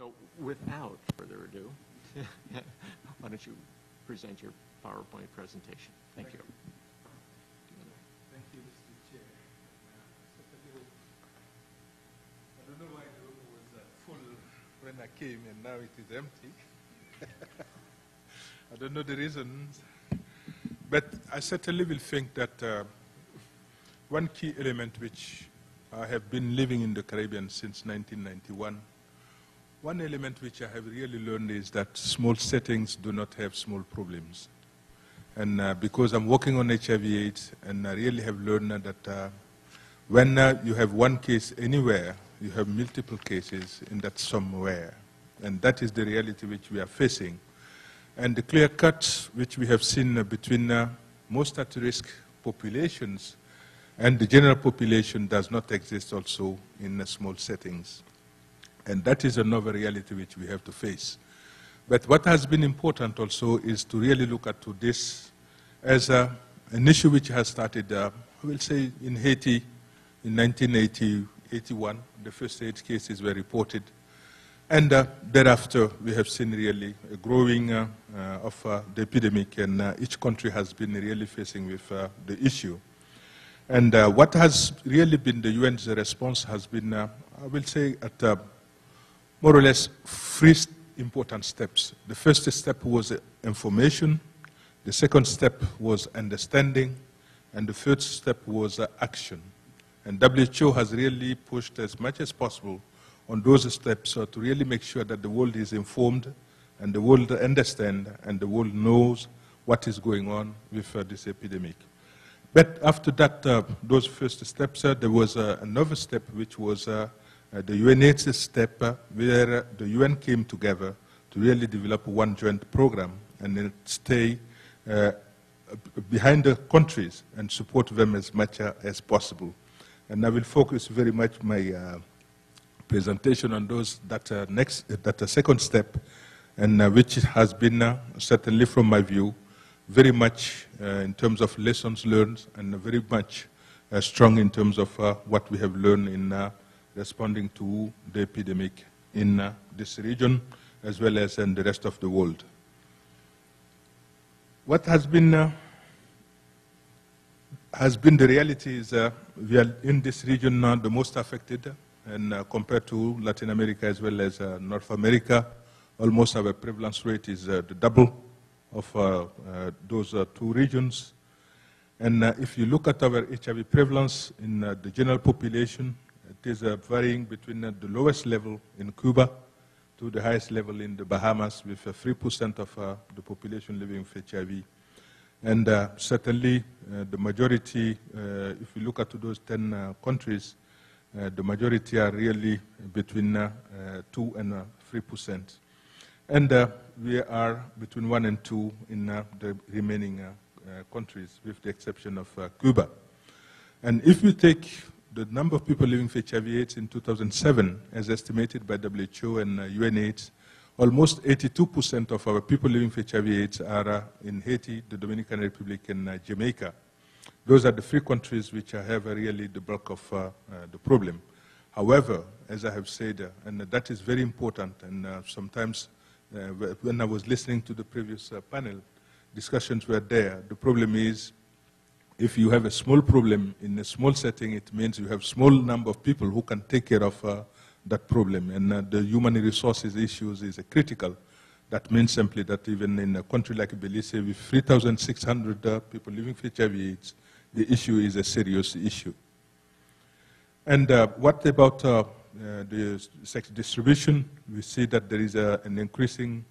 So without further ado, why don't you present your PowerPoint presentation? Thank you. Thank you, Mr. Chair. I don't know why the room was full when I came and now it is empty. I don't know the reasons. But I certainly will think that one key element which I have been living in the Caribbean since 1991, one element which I have really learned is that small settings do not have small problems. And because I'm working on HIV/AIDS, and I really have learned that when you have one case anywhere, you have multiple cases in that somewhere. And that is the reality which we are facing. And the clear cut which we have seen between most at-risk populations and the general population does not exist also in small settings. And that is another reality which we have to face. But what has been important also is to really look at this as an issue which has started, I will say, in Haiti in 1980-81. The first AIDS cases were reported. And thereafter, we have seen really a growing of the epidemic, and each country has been really facing with the issue. And what has really been the UN's response has been, I will say, at more or less three important steps. The first step was information, the second step was understanding, and the third step was action. And WHO has really pushed as much as possible on those steps to really make sure that the world is informed and the world understands and the world knows what is going on with this epidemic. But after that, those first steps, there was another step which was the UNAIDS step where the UN came together to really develop one joint program and then stay behind the countries and support them as much as possible. And I will focus very much my presentation on those that second step, and which has been certainly from my view very much in terms of lessons learned and very much strong in terms of what we have learned in responding to the epidemic in this region as well as in the rest of the world. What has been the reality is we are in this region now the most affected, and compared to Latin America as well as North America, almost our prevalence rate is the double of those two regions. And if you look at our HIV prevalence in the general population, it is varying between the lowest level in Cuba to the highest level in the Bahamas, with 3% of the population living with HIV. And certainly the majority, if you look at those 10 countries, the majority are really between 2 and 3%. And we are between 1 and 2 in the remaining countries, with the exception of Cuba. And if you take the number of people living with HIV/AIDS in 2007, as estimated by WHO and UNAIDS, almost 82% of our people living with HIV/AIDS are in Haiti, the Dominican Republic, and Jamaica. Those are the three countries which have really the bulk of the problem. However, as I have said, and that is very important, and sometimes when I was listening to the previous panel, discussions were there. The problem is, if you have a small problem in a small setting, it means you have a small number of people who can take care of that problem. And the human resources issues is critical. That means simply that even in a country like Belize, with 3,600 people living with HIV/AIDS, the issue is a serious issue. And what about the sex distribution? We see that there is an increasing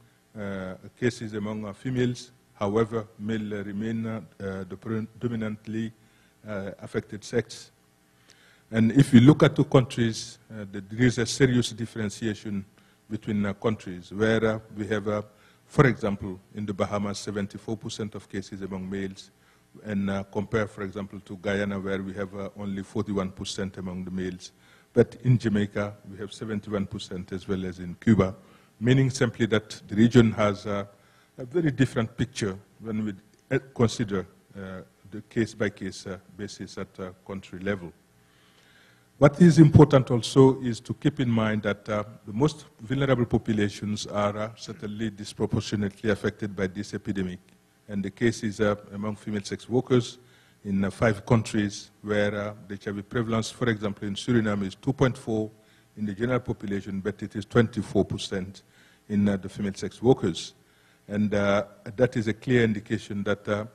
cases among females. However, male remain the predominantly affected sex. And if you look at two countries, there is a serious differentiation between countries, where we have, for example, in the Bahamas, 74% of cases among males, and compare, for example, to Guyana, where we have only 41% among the males. But in Jamaica, we have 71%, as well as in Cuba, meaning simply that the region has a very different picture when we consider the case-by-case basis at country level. What is important also is to keep in mind that the most vulnerable populations are certainly disproportionately affected by this epidemic. And the case is among female sex workers in 5 countries where the HIV prevalence, for example, in Suriname is 2.4 in the general population, but it is 24% in the female sex workers. And that is a clear indication that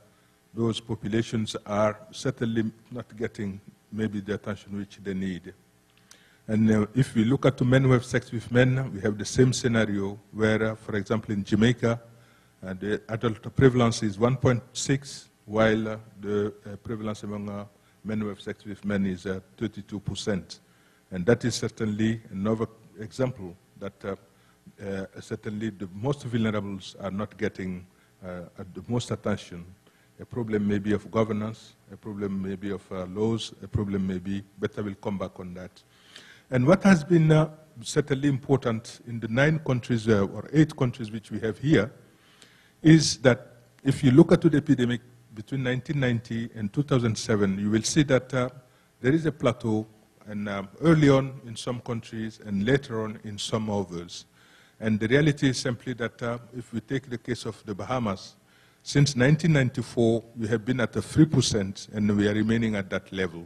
those populations are certainly not getting maybe the attention which they need. And if we look at men who have sex with men, we have the same scenario where, for example, in Jamaica, the adult prevalence is 1.6, while the prevalence among men who have sex with men is 32%. And that is certainly another example that certainly the most vulnerables are not getting the most attention. A problem may be of governance, a problem may be of laws, a problem may be, but I will come back on that. And what has been certainly important in the 9 countries or 8 countries which we have here is that if you look at the epidemic between 1990 and 2007, you will see that there is a plateau, and early on in some countries and later on in some others. And the reality is simply that if we take the case of the Bahamas, since 1994, we have been at a 3%, and we are remaining at that level.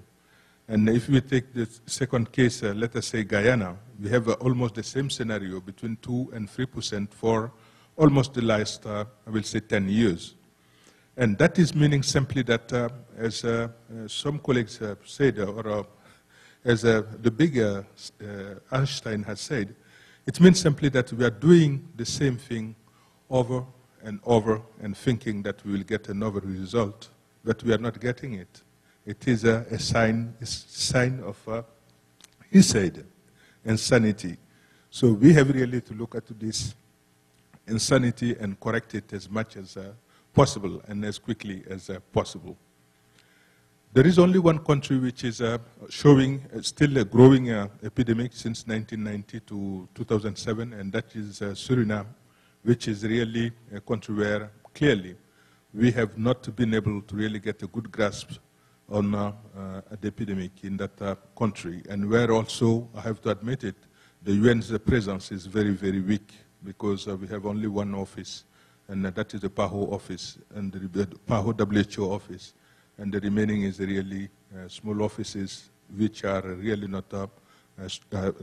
And if we take the second case, let us say Guyana, we have almost the same scenario, between 2 and 3% for almost the last, I will say, 10 years. And that is meaning simply that, as some colleagues have said, or as the big Einstein has said, it means simply that we are doing the same thing over and over and thinking that we will get another result, but we are not getting it. It is a sign of, he said, insanity. So we have really to look at this insanity and correct it as much as possible and as quickly as possible. There is only one country which is showing still a growing epidemic since 1990 to 2007, and that is Suriname, which is really a country where clearly we have not been able to really get a good grasp on the epidemic in that country, and where also, I have to admit it, the UN's presence is very, very weak, because we have only one office, and that is the PAHO office, and the PAHO WHO office, and the remaining is really small offices which are really not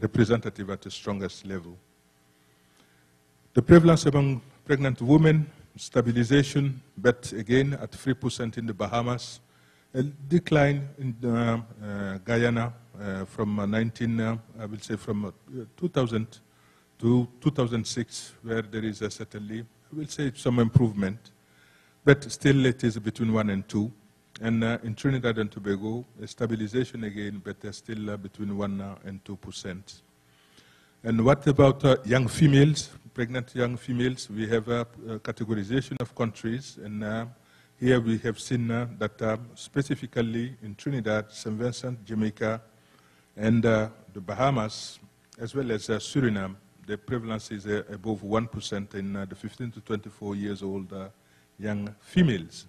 representative at the strongest level. The prevalence among pregnant women, stabilization, but again at 3% in the Bahamas, a decline in Guyana from I will say from 2000 to 2006, where there is certainly, I will say, some improvement, but still it is between 1 and 2. And in Trinidad and Tobago, a stabilization again, but still between 1 and 2%. And what about young females, pregnant young females? We have a categorization of countries, and here we have seen that specifically in Trinidad, St. Vincent, Jamaica, and the Bahamas, as well as Suriname, the prevalence is above 1% in the 15 to 24 years old young females.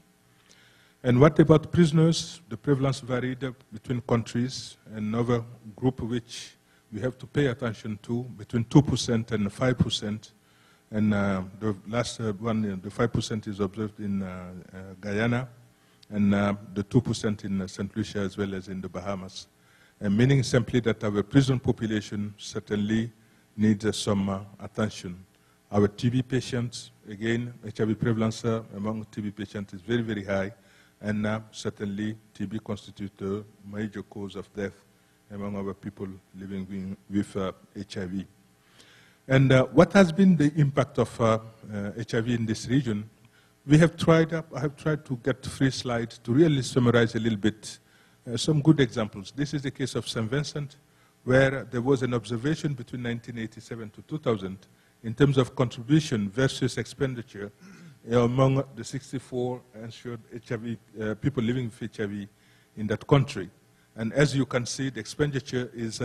And what about prisoners? The prevalence varied between countries. Another group which we have to pay attention to, between 2% and 5%. And the last one, the 5% is observed in Guyana, and the 2% in St. Lucia as well as in the Bahamas. And meaning simply that our prison population certainly needs some attention. Our TB patients, again, HIV prevalence among TB patients is very, very high. And certainly TB constitutes a major cause of death among our people living with HIV. And what has been the impact of HIV in this region? I have tried to get 3 slides to really summarize a little bit some good examples. This is the case of St. Vincent, where there was an observation between 1987 to 2000 in terms of contribution versus expenditure among the 64 insured HIV people living with HIV in that country. And as you can see, the expenditure is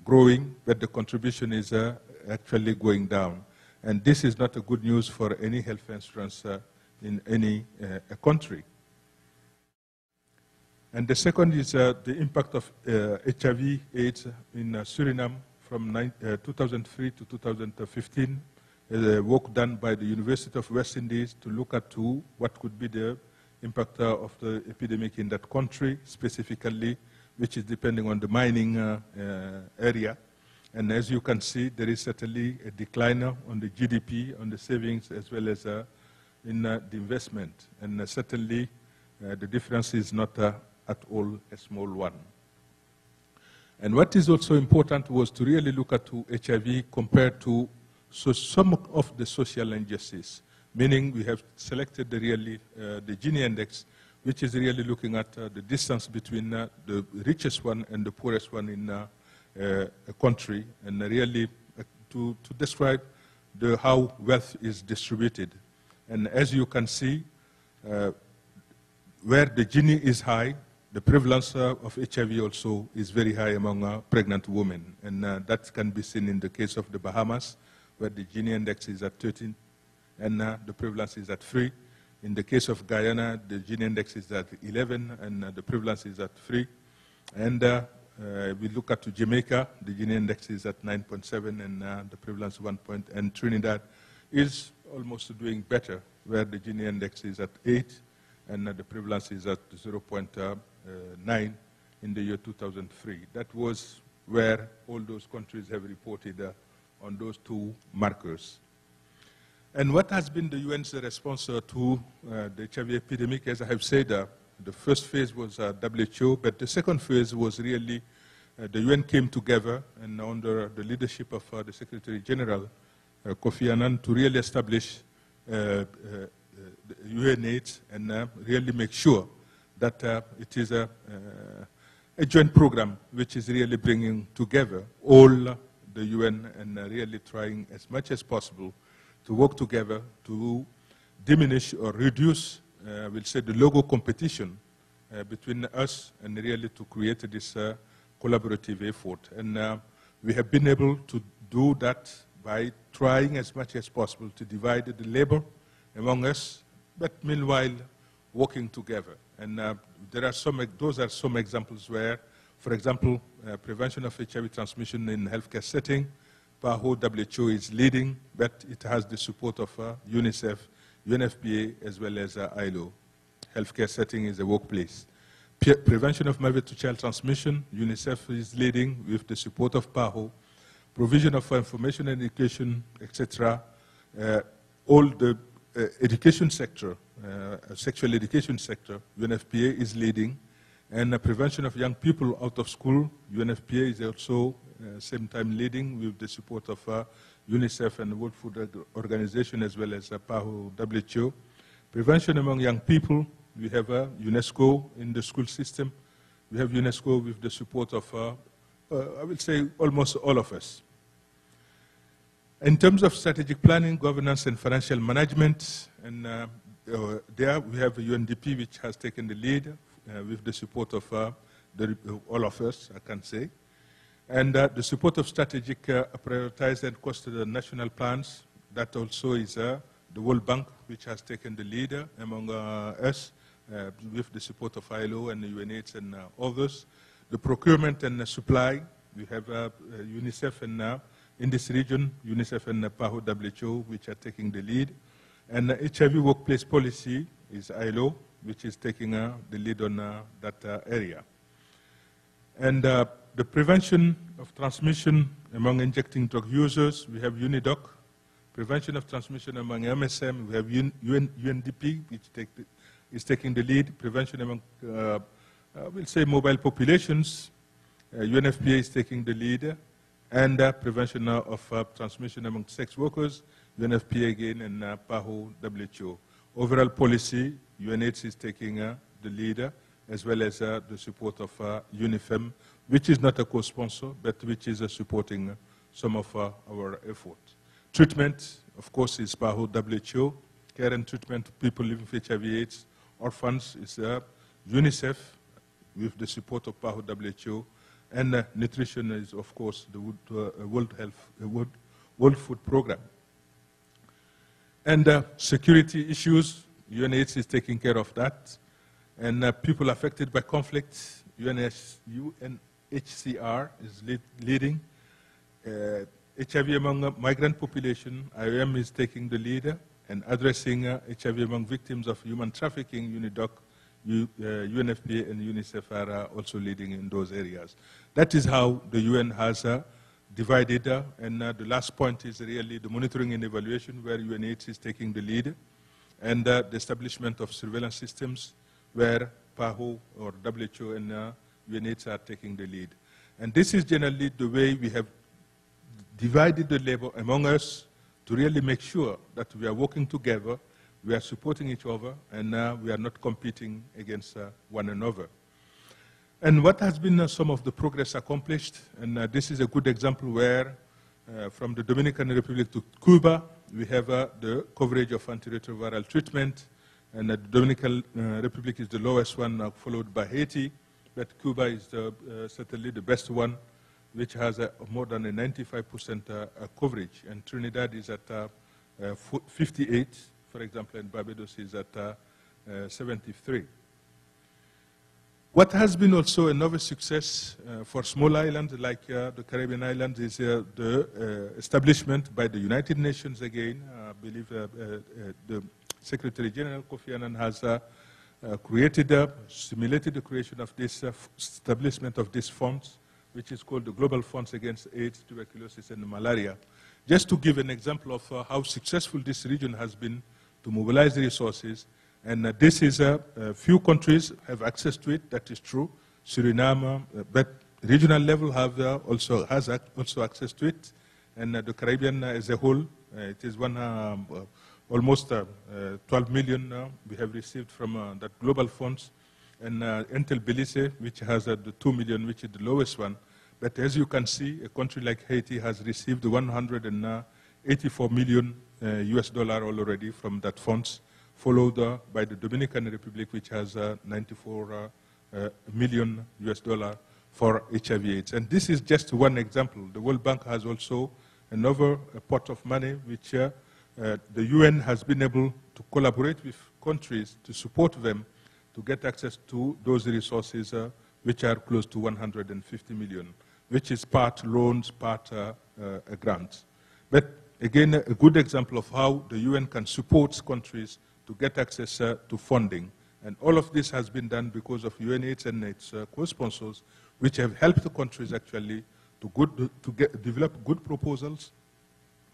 growing, but the contribution is actually going down. And this is not a good news for any health insurance in any country. And the second is the impact of HIV/AIDS in Suriname from 2003 to 2015. Work done by the University of West Indies to look at what could be the impact of the epidemic in that country specifically, which is depending on the mining area. And as you can see, there is certainly a decline on the GDP, on the savings, as well as in the investment. And certainly, the difference is not at all a small one. And what is also important was to really look at HIV compared to some of the social injustice, meaning we have selected the Gini index, which is really looking at the distance between the richest one and the poorest one in a country, and really to describe how wealth is distributed. And as you can see, where the Gini is high, the prevalence of HIV also is very high among pregnant women. And that can be seen in the case of the Bahamas, where the Gini index is at 13, and the prevalence is at 3. In the case of Guyana, the Gini index is at 11, and the prevalence is at 3. And we look at Jamaica, the Gini index is at 9.7, and the prevalence 1 point. And Trinidad is almost doing better, where the Gini index is at 8, and the prevalence is at 0.9 in the year 2003. That was where all those countries have reported on those two markers. And what has been the UN's response to the HIV epidemic? As I have said, the first phase was WHO, but the second phase was really the UN came together and under the leadership of the Secretary General, Kofi Annan, to really establish UNAIDS and really make sure that it is a joint program which is really bringing together all the UN and really trying as much as possible to work together to diminish or reduce, we'll say, the logo competition between us and really to create this collaborative effort. And we have been able to do that by trying as much as possible to divide the labor among us, but meanwhile working together. And those are some examples where, for example, prevention of HIV transmission in healthcare setting, PAHO, WHO is leading, but it has the support of UNICEF, UNFPA, as well as ILO. Healthcare setting is a workplace. Prevention of mother-to-child transmission, UNICEF is leading with the support of PAHO. Provision of information and education, etc. All the education sector, sexual education sector, UNFPA is leading. And prevention of young people out of school, UNFPA is also same time leading with the support of UNICEF and the World Food Organization as well as PAHO, WHO. Prevention among young people, we have UNESCO in the school system. We have UNESCO with the support of, I would say, almost all of us. In terms of strategic planning, governance, and financial management, and there we have UNDP, which has taken the lead with the support of all of us, I can say. And the support of strategic prioritized and costed national plans, that also is the World Bank, which has taken the lead among us with the support of ILO and the UNAIDS and others. The procurement and the supply, we have UNICEF and in this region, UNICEF and PAHO, WHO, which are taking the lead. And HIV workplace policy is ILO, which is taking the lead on that area. And the prevention of transmission among injecting drug users, we have UNIDOC. Prevention of transmission among MSM, we have UNDP, which is taking the lead. Prevention among, we'll say, mobile populations, UNFPA is taking the lead. And prevention of transmission among sex workers, UNFPA again, and PAHO, WHO. Overall policy, UNAIDS is taking the lead, as well as the support of UNIFEM, which is not a co-sponsor, but which is supporting some of our efforts. Treatment, of course, is PAHO, WHO. Care and treatment of people living with HIV/AIDS, orphans, is UNICEF, with the support of PAHO, WHO. And nutrition is, of course, the World Food Program. And security issues, UNAIDS is taking care of that. And people affected by conflict, UNHCR is leading. HIV among migrant population, IOM is taking the lead, and addressing HIV among victims of human trafficking, UNIDOC, UNFPA and UNICEF are also leading in those areas. That is how the UN has divided, and the last point is really the monitoring and evaluation, where UNAIDS is taking the lead, and the establishment of surveillance systems, where PAHO or WHO and UNAIDS are taking the lead. And this is generally the way we have divided the labor among us to really make sure that we are working together, we are supporting each other, and we are not competing against one another. And what has been some of the progress accomplished, and this is a good example where from the Dominican Republic to Cuba, we have the coverage of antiretroviral treatment, and the Dominican Republic is the lowest one, followed by Haiti, but Cuba is certainly the best one, which has more than a 95% coverage, and Trinidad is at 58, for example, and Barbados is at 73. What has been also another success for small islands like the Caribbean islands is the establishment by the United Nations again. I believe the Secretary General Kofi Annan has simulated the creation of this establishment of these funds, which is called the Global Funds Against AIDS, Tuberculosis, and Malaria. Just to give an example of how successful this region has been to mobilize resources, and this is few countries have access to it, that is true. Suriname, but regional level also has access to it, and the Caribbean as a whole, it is almost 12 million we have received from that global funds, and until Belize, which has the 2 million, which is the lowest one. But as you can see, a country like Haiti has received 184 million US dollar already from that funds, followed by the Dominican Republic, which has 94 million US dollar for HIV/AIDS. And this is just one example. The World Bank has also another pot of money, which the UN has been able to collaborate with countries to support them to get access to those resources, which are close to 150 million, which is part loans, part grants. But again, a good example of how the UN can support countries to get access to funding. And all of this has been done because of UNAIDS and its co-sponsors, which have helped the countries actually to develop good proposals,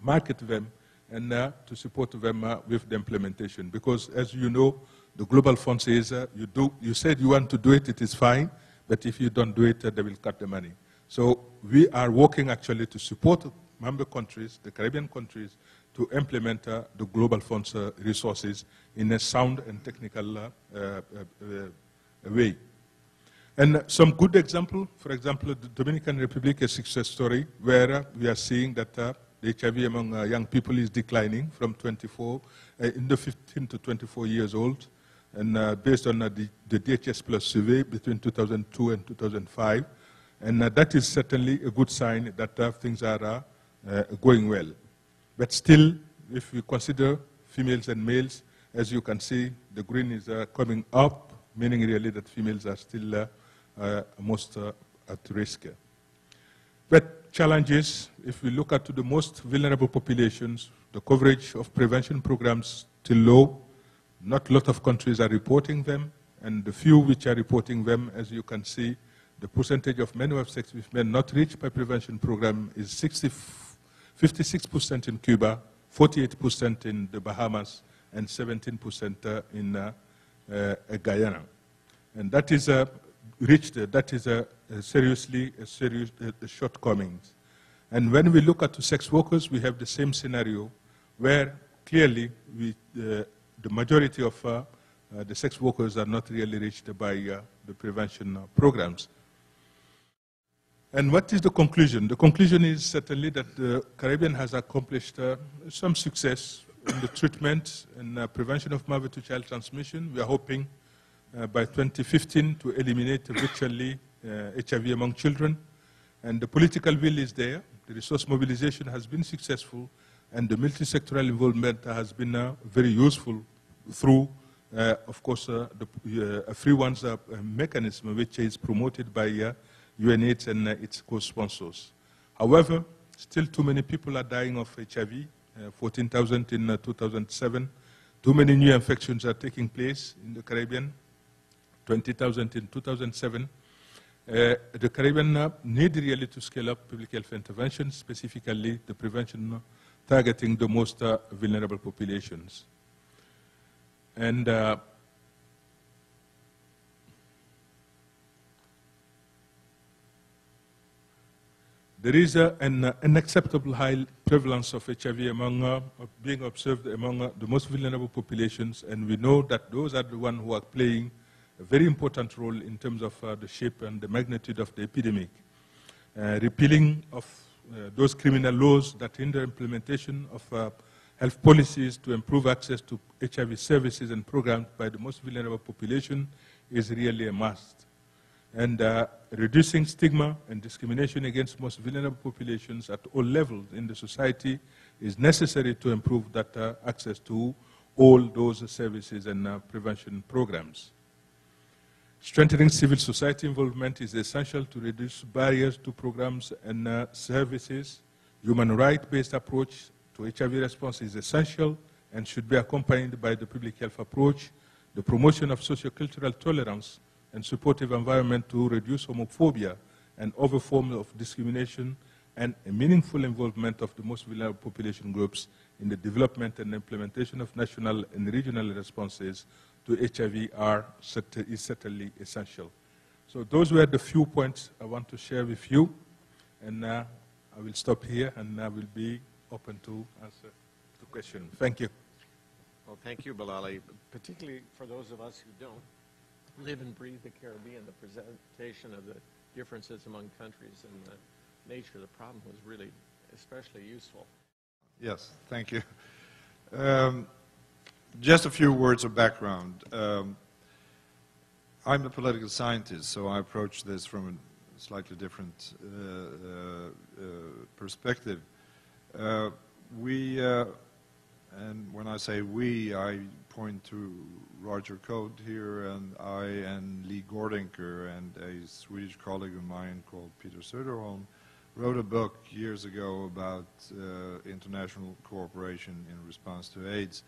market them, and to support them with the implementation. Because as you know, the Global Fund says, you said you want to do it, it is fine, but if you don't do it, they will cut the money. So we are working actually to support member countries, the Caribbean countries, to implement the Global Fund's resources in a sound and technical way. And some good example, for example, the Dominican Republic, a success story, where we are seeing that the HIV among young people is declining from 24, in the 15 to 24 years old, and based on the DHS Plus survey between 2002 and 2005. And that is certainly a good sign that things are going well. But still, if we consider females and males, as you can see, the green is coming up, meaning really that females are still most at risk. But challenges, if we look at the most vulnerable populations, the coverage of prevention programs still low. Not a lot of countries are reporting them, and the few which are reporting them, as you can see, the percentage of men who have sex with men not reached by prevention program is 56% in Cuba, 48% in the Bahamas, and 17% in Guyana. And that is serious shortcomings. And when we look at the sex workers, we have the same scenario where clearly the majority of the sex workers are not really reached by the prevention programs. And what is the conclusion? The conclusion is certainly that the Caribbean has accomplished some success in the treatment and prevention of mother-to-child transmission. We are hoping by 2015 to eliminate virtually HIV among children. And the political will is there. The resource mobilization has been successful, and the multi-sectoral involvement has been very useful through of course, a free ones mechanism which is promoted by UNAIDS and its co-sponsors. However, still too many people are dying of HIV, 14,000 in 2007. Too many new infections are taking place in the Caribbean, 20,000 in 2007. The Caribbean need really to scale up public health interventions, specifically the prevention targeting the most vulnerable populations. And there is an unacceptable high prevalence of HIV among, being observed among the most vulnerable populations, and we know that those are the ones who are playing a very important role in terms of the shape and the magnitude of the epidemic. Repealing of those criminal laws that hinder implementation of health policies to improve access to HIV services and programs by the most vulnerable population is really a must. And reducing stigma and discrimination against most vulnerable populations at all levels in the society is necessary to improve that access to all those services and prevention programs. Strengthening civil society involvement is essential to reduce barriers to programs and services. Human rights-based approach to HIV response is essential and should be accompanied by the public health approach, the promotion of sociocultural tolerance, and supportive environment to reduce homophobia and other forms of discrimination, and a meaningful involvement of the most vulnerable population groups in the development and implementation of national and regional responses to HIV is certainly essential. So those were the few points I want to share with you, and I will stop here and I will be open to answer the question. Thank you. Well, thank you, Bilali, particularly for those of us who don't live and breathe the Caribbean. The presentation of the differences among countries and the nature of the problem was really especially useful. Yes, thank you. Just a few words of background. I'm a political scientist, so I approach this from a slightly different perspective. And when I say we, I point to Roger Code here, and I and Lee Gordinker and a Swedish colleague of mine called Peter Söderholm wrote a book years ago about international cooperation in response to AIDS,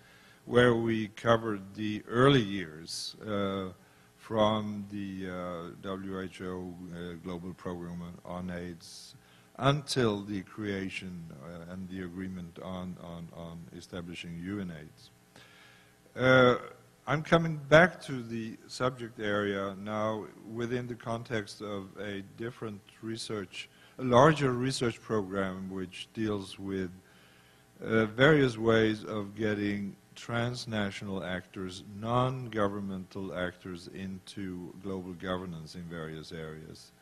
where we covered the early years from the WHO Global Program on AIDS until the creation and the agreement on establishing UNAIDS. I'm coming back to the subject area now within the context of a different research, a larger research program which deals with various ways of getting transnational actors, non-governmental actors into global governance in various areas.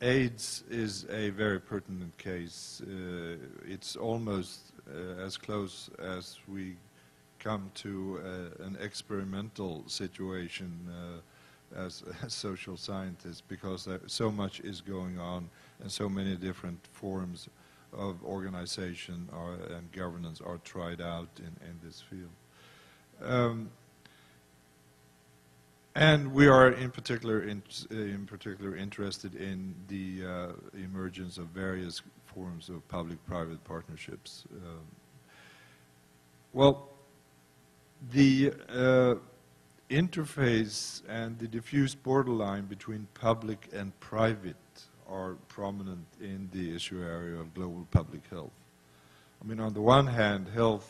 AIDS is a very pertinent case. It's almost as close as we come to an experimental situation as social scientists, because so much is going on and so many different forms of organization and governance are tried out in this field. And we are in particular interested in the emergence of various forms of public-private partnerships. Well, the interface and the diffuse borderline between public and private are prominent in the issue area of global public health. I mean, on the one hand, health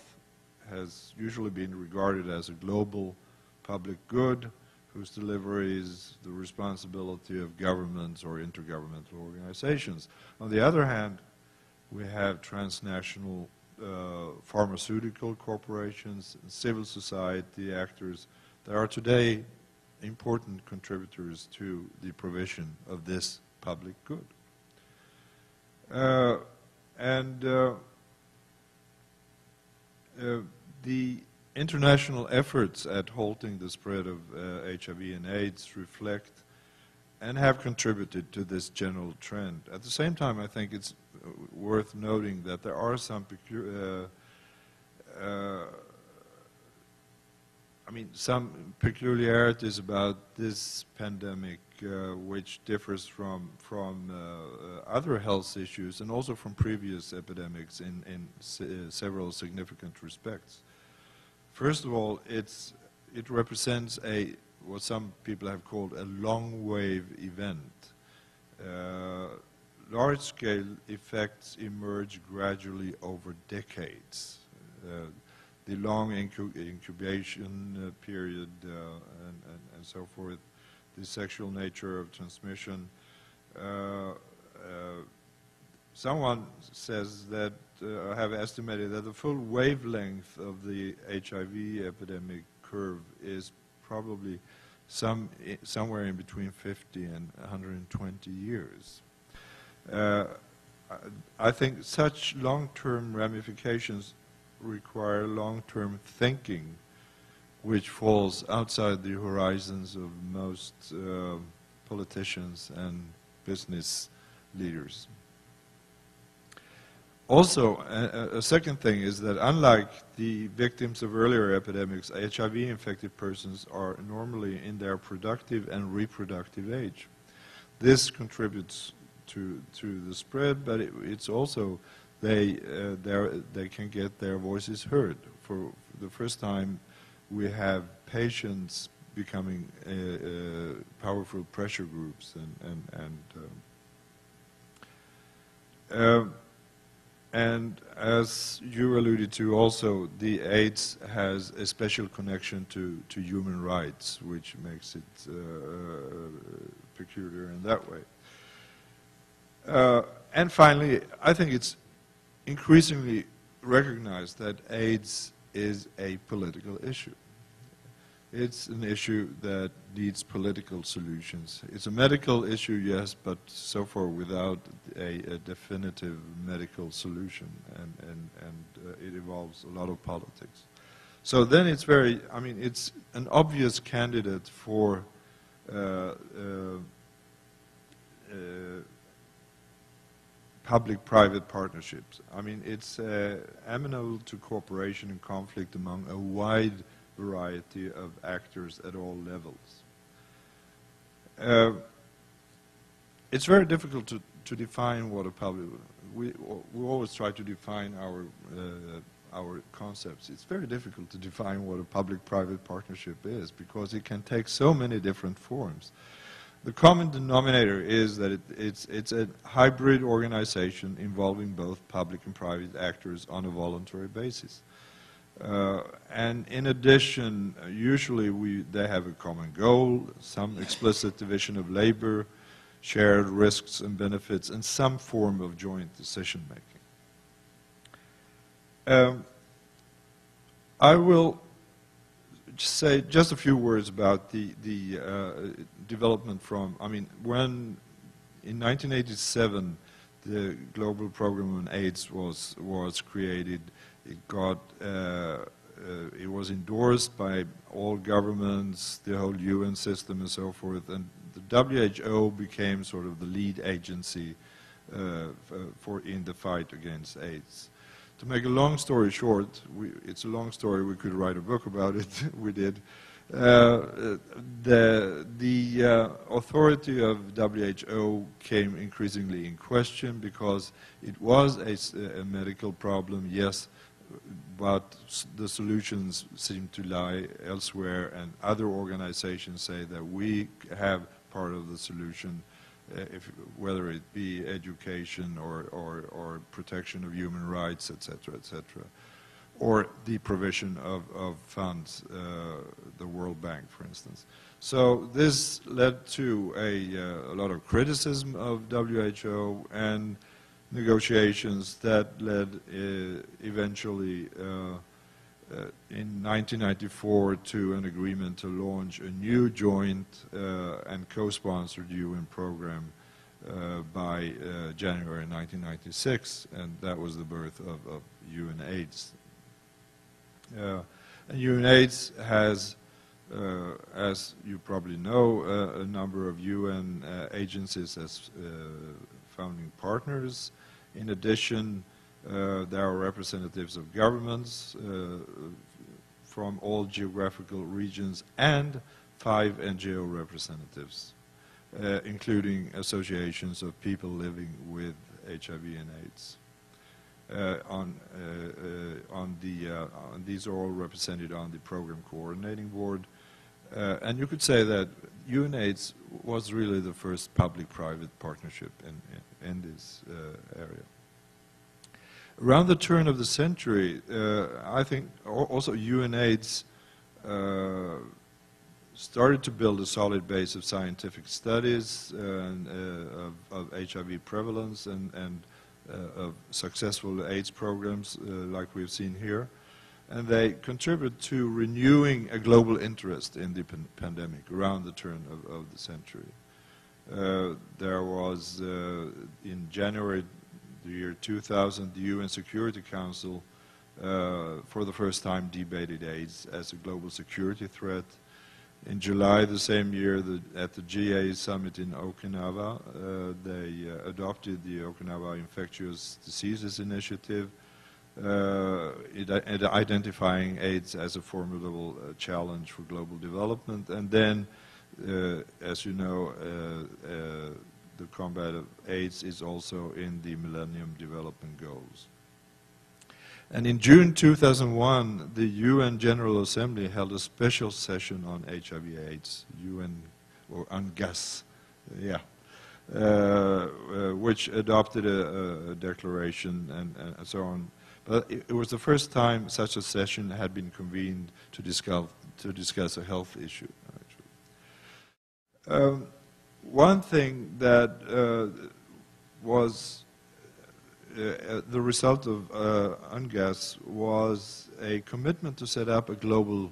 has usually been regarded as a global public good whose delivery is the responsibility of governments or intergovernmental organizations. On the other hand, we have transnational pharmaceutical corporations, civil society actors that are today important contributors to the provision of this public good. The international efforts at halting the spread of HIV and AIDS reflect and have contributed to this general trend. At the same time, I think it's worth noting that there are some I mean, some peculiarities about this pandemic, which differs from other health issues and also from previous epidemics in several significant respects. First of all, it represents what some people have called a long wave event. Large-scale effects emerge gradually over decades. The long incubation period and so forth, the sexual nature of transmission. Someone says that, I have estimated that the full wavelength of the HIV epidemic curve is probably somewhere in between 50 and 120 years. I think such long-term ramifications require long-term thinking, which falls outside the horizons of most politicians and business leaders. Also, a second thing is that unlike the victims of earlier epidemics, HIV-infected persons are normally in their productive and reproductive age. This contributes to the spread, but it's also they can get their voices heard. For the first time, we have patients becoming powerful pressure groups, and as you alluded to also, the AIDS has a special connection to human rights, which makes it peculiar in that way. And finally, I think it's increasingly recognized that AIDS is a political issue. It's an issue that needs political solutions. It's a medical issue, yes, but so far without a definitive medical solution, and it involves a lot of politics. So then it's it's an obvious candidate for public-private partnerships. I mean, it's amenable to cooperation and conflict among a wide variety of actors at all levels. It's very difficult to define what a public. We always try to define our concepts. It's very difficult to define what a public-private partnership is because it can take so many different forms. The common denominator is that it's a hybrid organization involving both public and private actors on a voluntary basis. And in addition, usually they have a common goal, some explicit division of labor, shared risks and benefits, and some form of joint decision-making. I will say just a few words about the development from, when in 1987 the global program on AIDS was created, it was endorsed by all governments, the whole UN system and so forth, and the WHO became sort of the lead agency in the fight against AIDS. To make a long story short, it's a long story, we could write a book about it, we did. The authority of WHO came increasingly in question because it was a medical problem, yes, but the solutions seem to lie elsewhere, and other organizations say that we have part of the solution, whether it be education or protection of human rights, etc., or the provision of funds, the World Bank, for instance. So this led to a lot of criticism of WHO and negotiations that led eventually in 1994 to an agreement to launch a new joint and co-sponsored UN program by January 1996, and that was the birth of UNAIDS. And UNAIDS has, as you probably know, a number of UN agencies as founding partners. In addition, There are representatives of governments from all geographical regions and 5 NGO representatives, including associations of people living with HIV and AIDS. These are all represented on the program coordinating board. And you could say that UNAIDS was really the first public-private partnership in this area. Around the turn of the century, I think also UNAIDS started to build a solid base of scientific studies of HIV prevalence and of successful AIDS programs like we've seen here. And they contribute to renewing a global interest in the pandemic around the turn of the century. There was, in January the year 2000, the UN Security Council for the first time debated AIDS as a global security threat. In July the same year, at the GA summit in Okinawa, they adopted the Okinawa Infectious Diseases Initiative, identifying AIDS as a formidable challenge for global development. And then, as you know, the combat of AIDS is also in the Millennium Development Goals. And in June 2001, the UN General Assembly held a special session on HIV/AIDS, UN, or UNGAS, which adopted a declaration and so on. But it was the first time such a session had been convened to discuss a health issue, actually. One thing that was the result of UNGAS was a commitment to set up a global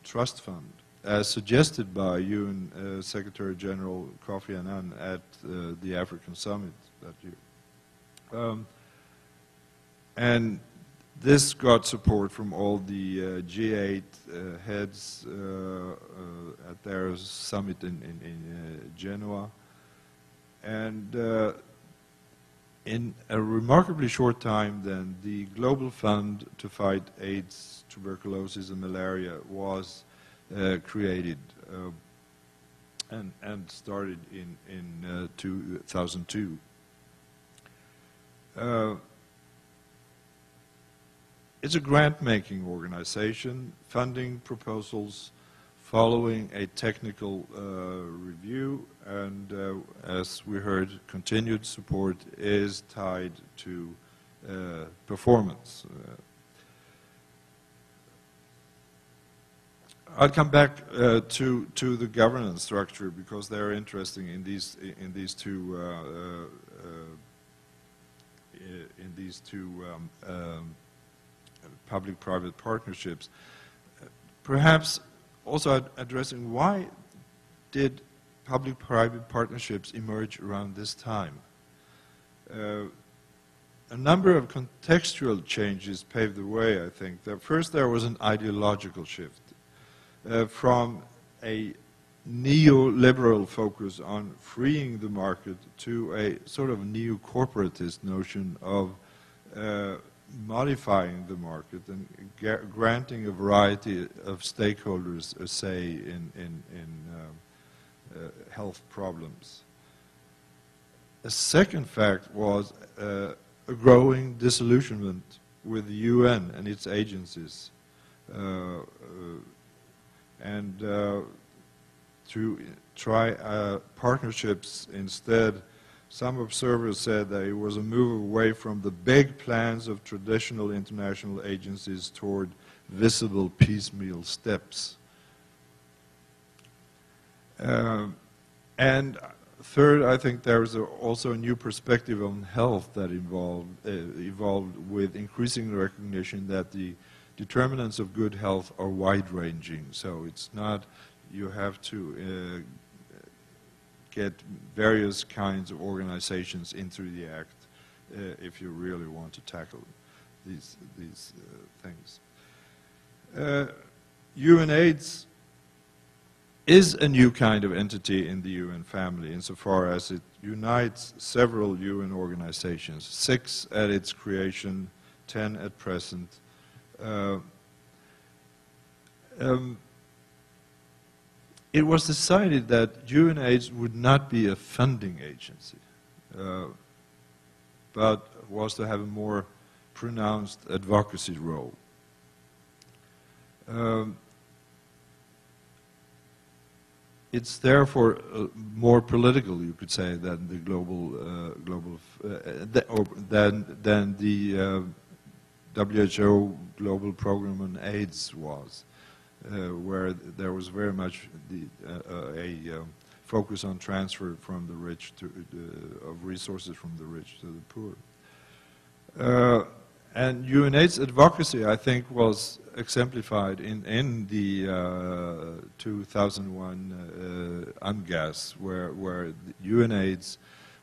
trust fund, as suggested by UN Secretary General Kofi Annan at the African Summit that year. And this got support from all the G8 heads at their summit in Genoa. And in a remarkably short time, then, the Global Fund to fight AIDS, tuberculosis, and malaria was created and started in 2002. It's a grant-making organization, funding proposals following a technical review, and as we heard, continued support is tied to performance. I'll come back to the governance structure because they're interesting in these two public-private partnerships. Perhaps also addressing why did public-private partnerships emerge around this time? A number of contextual changes paved the way, I think. First, there was an ideological shift from a neoliberal focus on freeing the market to a sort of neo-corporatist notion of modifying the market and granting a variety of stakeholders a say in health problems. A second fact was a growing disillusionment with the UN and its agencies, and to try partnerships instead. Some observers said that it was a move away from the big plans of traditional international agencies toward visible piecemeal steps. And third, I think there is also a new perspective on health that evolved with increasing recognition that the determinants of good health are wide-ranging. So it's not you have to get various kinds of organizations into the act if you really want to tackle these things. UNAIDS is a new kind of entity in the UN family insofar as it unites several UN organizations, 6 at its creation, 10 at present. It was decided that UNAIDS would not be a funding agency, but was to have a more pronounced advocacy role. It's therefore more political, you could say, than the than the WHO global program on AIDS was, where there was very much a focus on transfer from the rich to of resources from the rich to the poor. And UNAIDS advocacy, I think, was exemplified in the 2001 UNGAS, where UNAIDS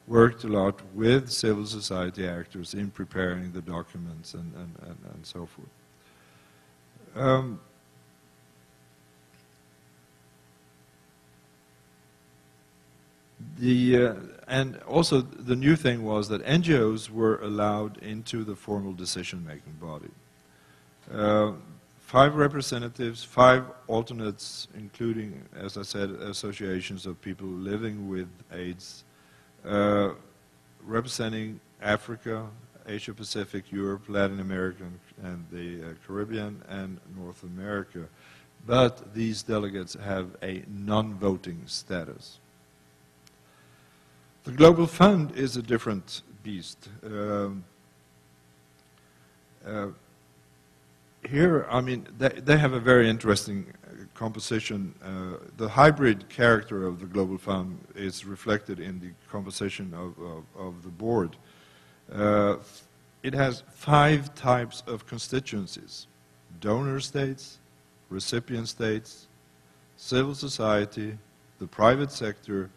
worked a lot with civil society actors in preparing the documents and so forth. And also the new thing was that NGOs were allowed into the formal decision-making body. 5 representatives, 5 alternates, including, as I said, associations of people living with AIDS, representing Africa, Asia Pacific, Europe, Latin America, and the Caribbean, and North America. But these delegates have a non-voting status. The Global Fund is a different beast. Here, I mean, they have a very interesting composition. The hybrid character of the Global Fund is reflected in the composition of the board. It has 5 types of constituencies: donor states, recipient states, civil society, the private sector,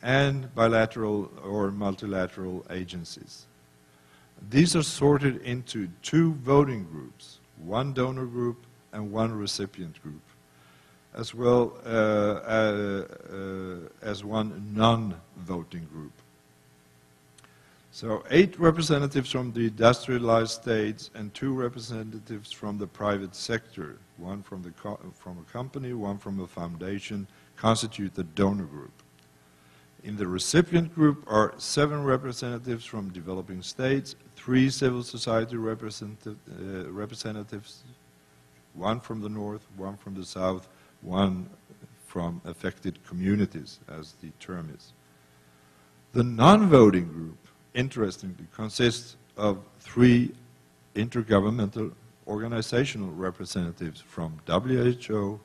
and bilateral or multilateral agencies. These are sorted into 2 voting groups, 1 donor group and 1 recipient group, as well as 1 non-voting group. So 8 representatives from the industrialized states and 2 representatives from the private sector, 1 from a company, 1 from a foundation, constitute the donor group. In the recipient group are 7 representatives from developing states, 3 civil society representatives, 1 from the north, 1 from the south, 1 from affected communities, as the term is. The non-voting group, interestingly, consists of 3 intergovernmental organizational representatives from WHO,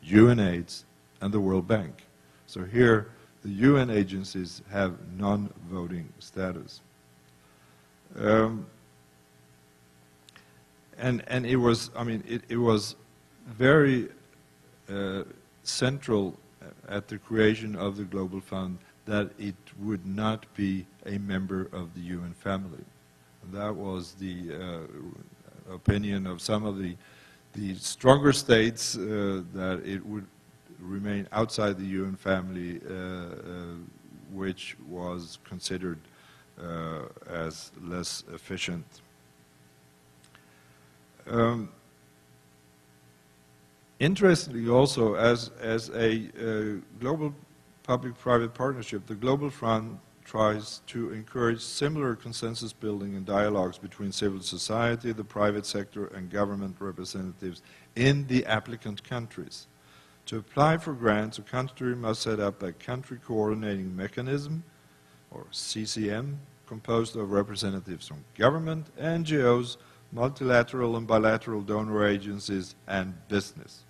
UNAIDS, and the World Bank. So here, the UN agencies have non-voting status. And it was, I mean, it was very central at the creation of the Global Fund that it would not be a member of the UN family. And that was the opinion of some of the stronger states that it would remain outside the UN family, which was considered as less efficient. Interestingly also, as a global public-private partnership, the Global Fund tries to encourage similar consensus building and dialogues between civil society, the private sector, and government representatives in the applicant countries. To apply for grants, a country must set up a country coordinating mechanism, or CCM, composed of representatives from government, NGOs, multilateral and bilateral donor agencies, and business.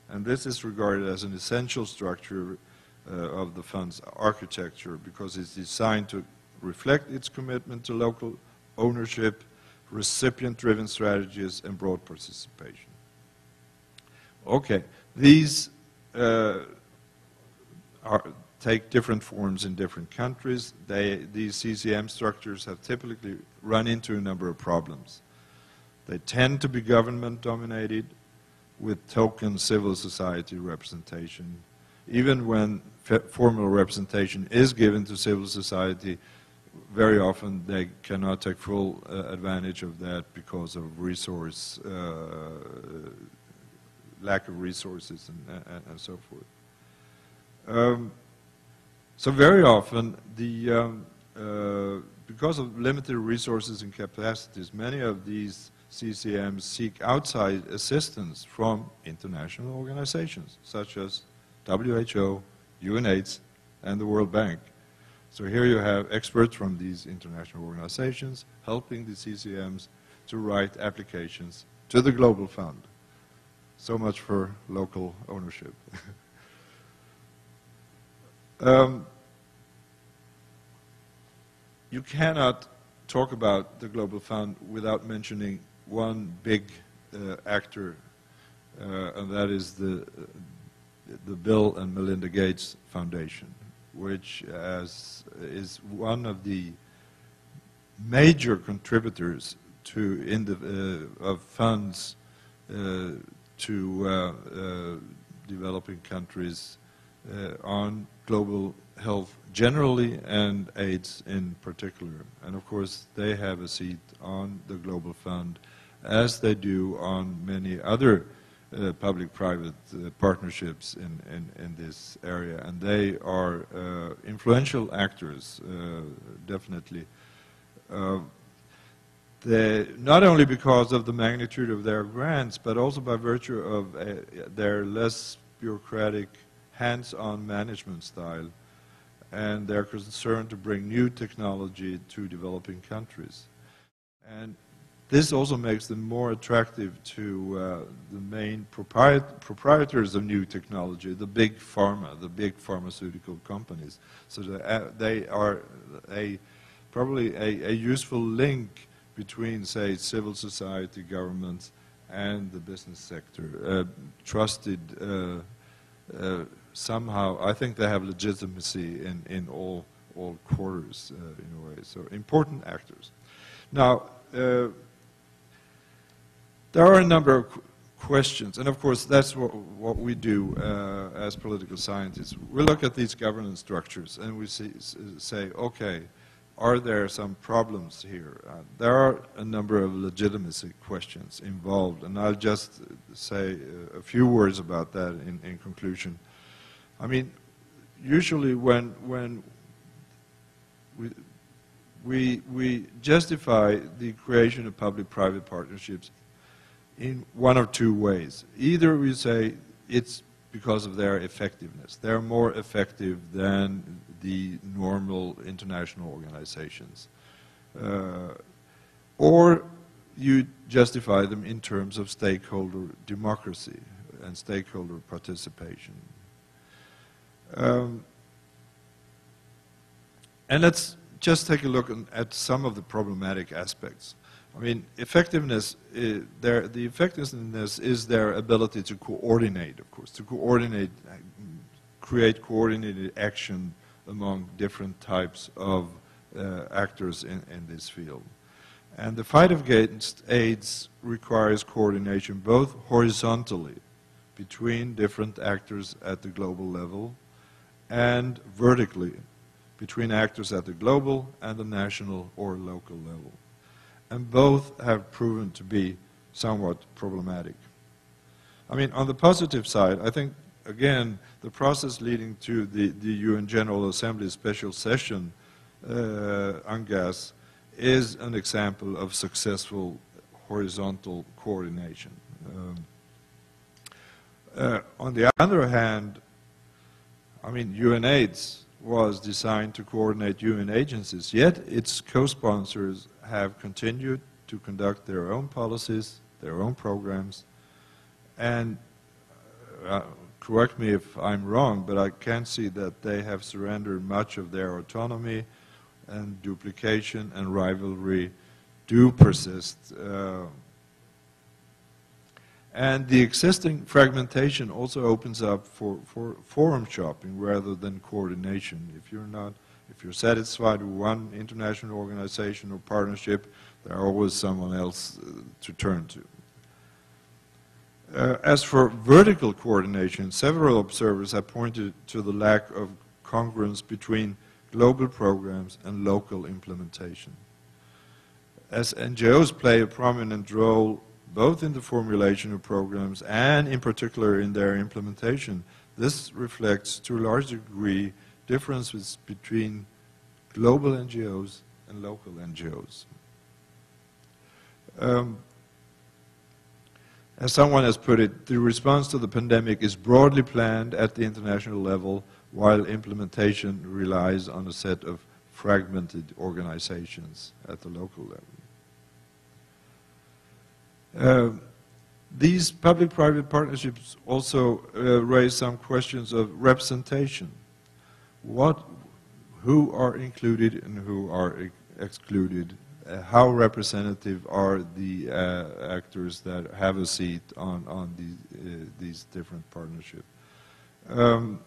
And this is regarded as an essential structure of the fund's architecture because it's designed to reflect its commitment to local ownership, recipient-driven strategies, and broad participation. Okay, these take different forms in different countries. These CCM structures have typically run into a number of problems. They tend to be government-dominated. with token civil society representation. Even when formal representation is given to civil society, very often they cannot take full advantage of that because of lack of resources and so forth. So very often, because of limited resources and capacities, many of these CCMs seek outside assistance from international organizations, such as WHO, UNAIDS, and the World Bank. So here you have experts from these international organizations helping the CCMs to write applications to the Global Fund. So much for local ownership. You cannot talk about the Global Fund without mentioning one big actor, and that is the Bill and Melinda Gates Foundation, which is one of the major contributors to of funds to developing countries on global health generally and AIDS in particular. And of course, they have a seat on the Global Fund, as they do on many other public-private partnerships in this area. And they are influential actors, definitely. Not only because of the magnitude of their grants, but also by virtue of their less bureaucratic, hands-on management style, and their concern to bring new technology to developing countries. And this also makes them more attractive to the main proprietors of new technology, the big pharma, the big pharmaceutical companies. So they are probably a useful link between, say, civil society, governments, and the business sector. Trusted somehow. I think they have legitimacy in all quarters in a way. So important actors. Now, there are a number of questions, and of course that's what we do as political scientists. We look at these governance structures and we say, okay, are there some problems here? There are a number of legitimacy questions involved, and I'll just say a few words about that in conclusion. I mean, usually when we justify the creation of public-private partnerships in one of two ways. Either we say it's because of their effectiveness. They're more effective than the normal international organizations. Or you justify them in terms of stakeholder democracy and stakeholder participation. And let's just take a look at some of the problematic aspects. I mean, effectiveness, the effectiveness is their ability to coordinate, of course, to coordinate, create coordinated action among different types of actors in this field. And the fight against AIDS requires coordination both horizontally between different actors at the global level and vertically between actors at the global and the national or local level. And both have proven to be somewhat problematic. I mean, on the positive side, I think, again, the process leading to the UN General Assembly special session on gas is an example of successful horizontal coordination. On the other hand, I mean, UNAIDS was designed to coordinate UN agencies, yet its co-sponsors have continued to conduct their own policies, their own programs, and correct me if I'm wrong, but I can see that they have surrendered much of their autonomy, and duplication and rivalry do persist. And the existing fragmentation also opens up for forum shopping rather than coordination. If you're satisfied with one international organization or partnership, there are always someone else to turn As for vertical coordination, several observers have pointed to the lack of congruence between global programs and local implementation. As NGOs play a prominent role both in the formulation of programs and in particular in their implementation, this reflects to a large degree differences between global NGOs and local NGOs. As someone has put it, the response to the pandemic is broadly planned at the international level, while implementation relies on a set of fragmented organizations at the local level. These public-private partnerships also raise some questions of representation. Who are included and who are excluded? How representative are the actors that have a seat on these different partnerships? And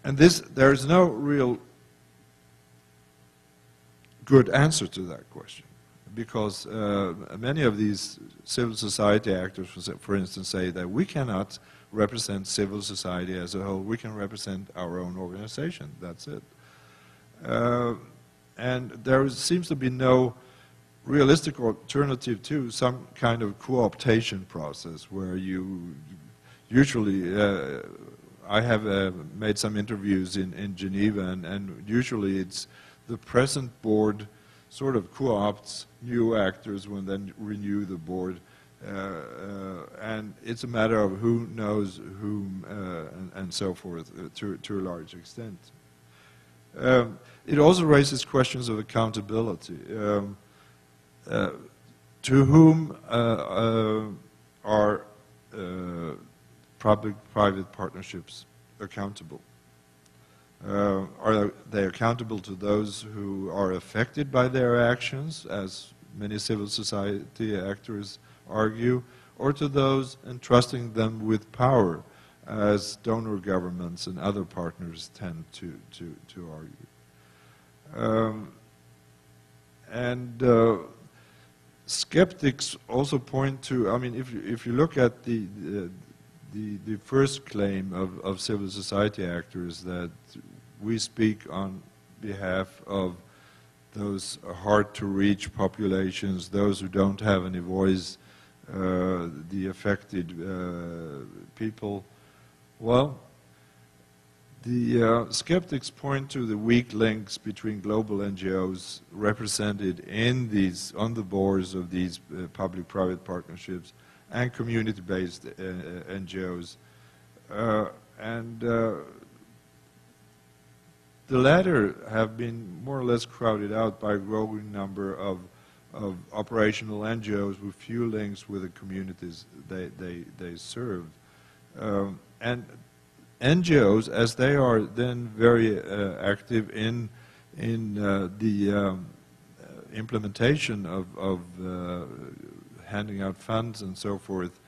there is no real good answer to that question, because many of these civil society actors, for instance, say that we cannot represent civil society as a whole. We can represent our own organization. That's it. And there seems to be no realistic alternative to some kind of co-optation process where you usually, I have made some interviews in Geneva, and usually it's the present board sort of co-opts new actors when they renew the board, and it's a matter of who knows whom and so forth to a large extent. It also raises questions of accountability. To whom are public-private partnerships accountable? Are they accountable to those who are affected by their actions, as many civil society actors argue, or to those entrusting them with power, as donor governments and other partners tend to argue? Skeptics also point to, I mean, if you look at the first claim of civil society actors, that we speak on behalf of those hard-to-reach populations, those who don't have any voice, the affected people. Well, the skeptics point to the weak links between global NGOs represented in on the boards of these public-private partnerships and community-based NGOs. The latter have been more or less crowded out by a growing number of operational NGOs with few links with the communities they serve. And NGOs, as they are then very active in the implementation of handing out funds and so forth,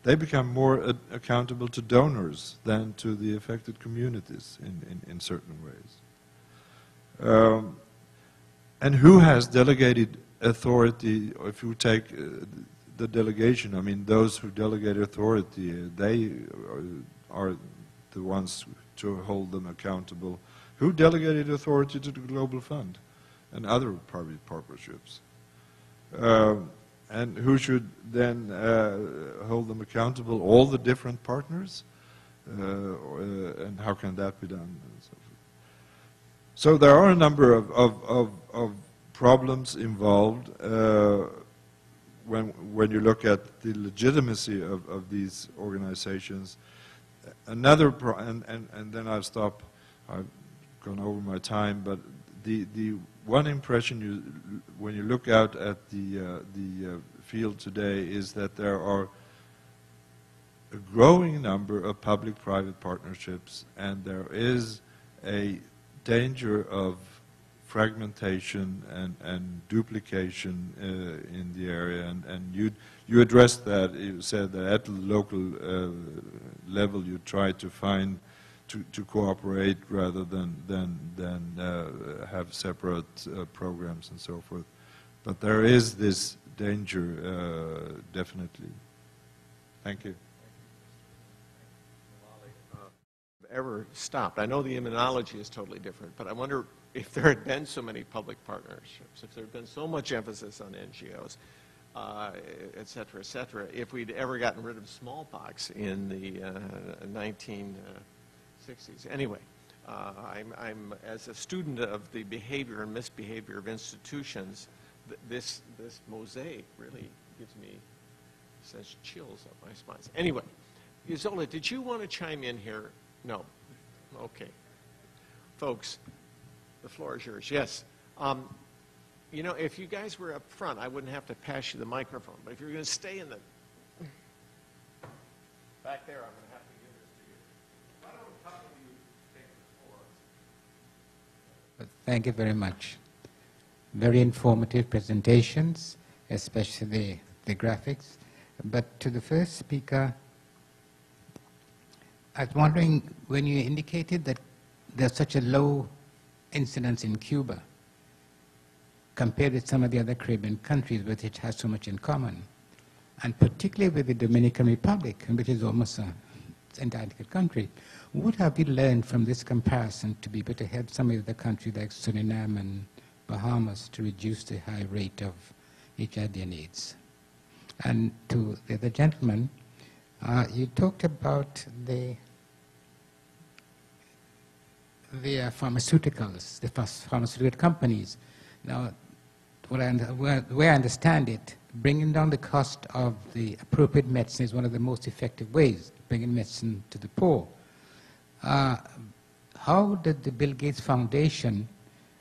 they become more accountable to donors than to the affected communities in certain ways. And who has delegated authority? If you take the delegation, I mean, those who delegate authority, they are the ones to hold them accountable. Who delegated authority to the Global Fund and other private partnerships? And who should then hold them accountable? All the different partners? And how can that be done? And so forth. So there are a number of problems involved when you look at the legitimacy of these organizations. Another, and then I'll stop. I've gone over my time, but the one impression when you look out at the field today is that there are a growing number of public-private partnerships, and there is a danger of fragmentation and duplication in the area, and you addressed that. You said that at the local level you try to find to cooperate rather than have separate programs and so forth. But there is this danger, definitely. Thank you. Ever stopped. I know the immunology is totally different, but I wonder if there had been so many public partnerships, if there had been so much emphasis on NGOs, et cetera, if we'd ever gotten rid of smallpox in the 1960s. Anyway, I'm as a student of the behavior and misbehavior of institutions, this mosaic really gives me such chills up my spine. Anyway, Isola, did you want to chime in here? No. Okay. Folks, the floor is yours. Yes. You know, if you guys were up front, I wouldn't have to pass you the microphone. But if you're going to stay in the back there, I'm going to have to give this to you. Why don't a couple of you take the floor? Thank you very much. Very informative presentations, especially the graphics. But to the first speaker, I was wondering, when you indicated that there's such a low incidence in Cuba compared with some of the other Caribbean countries with which it has so much in common, and particularly with the Dominican Republic, which is almost an identical country, what have you learned from this comparison to be able to help some of the countries like Suriname and Bahamas to reduce the high rate of HIV and AIDS? And to the other gentleman, you talked about the pharmaceuticals, the pharmaceutical companies. Now, the way I understand it, bringing down the cost of the appropriate medicine is one of the most effective ways, bringing medicine to the poor. How did the Bill Gates Foundation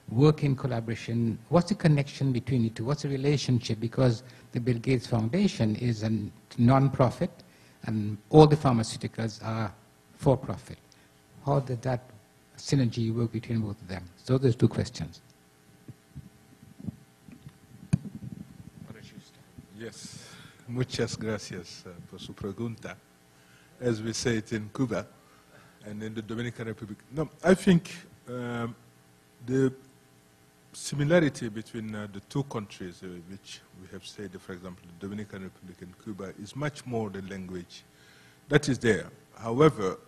work in collaboration? What's the connection between the two? What's the relationship? Because the Bill Gates Foundation is a non-profit, and all the pharmaceuticals are for-profit. How did that synergy work between both of them? So there's two questions. Why don't you start? Yes, muchas gracias por su pregunta. As we say it in Cuba and in the Dominican Republic. No, I think the similarity between the two countries, which we have said, for example, the Dominican Republic and Cuba, is much more the language that is there. However,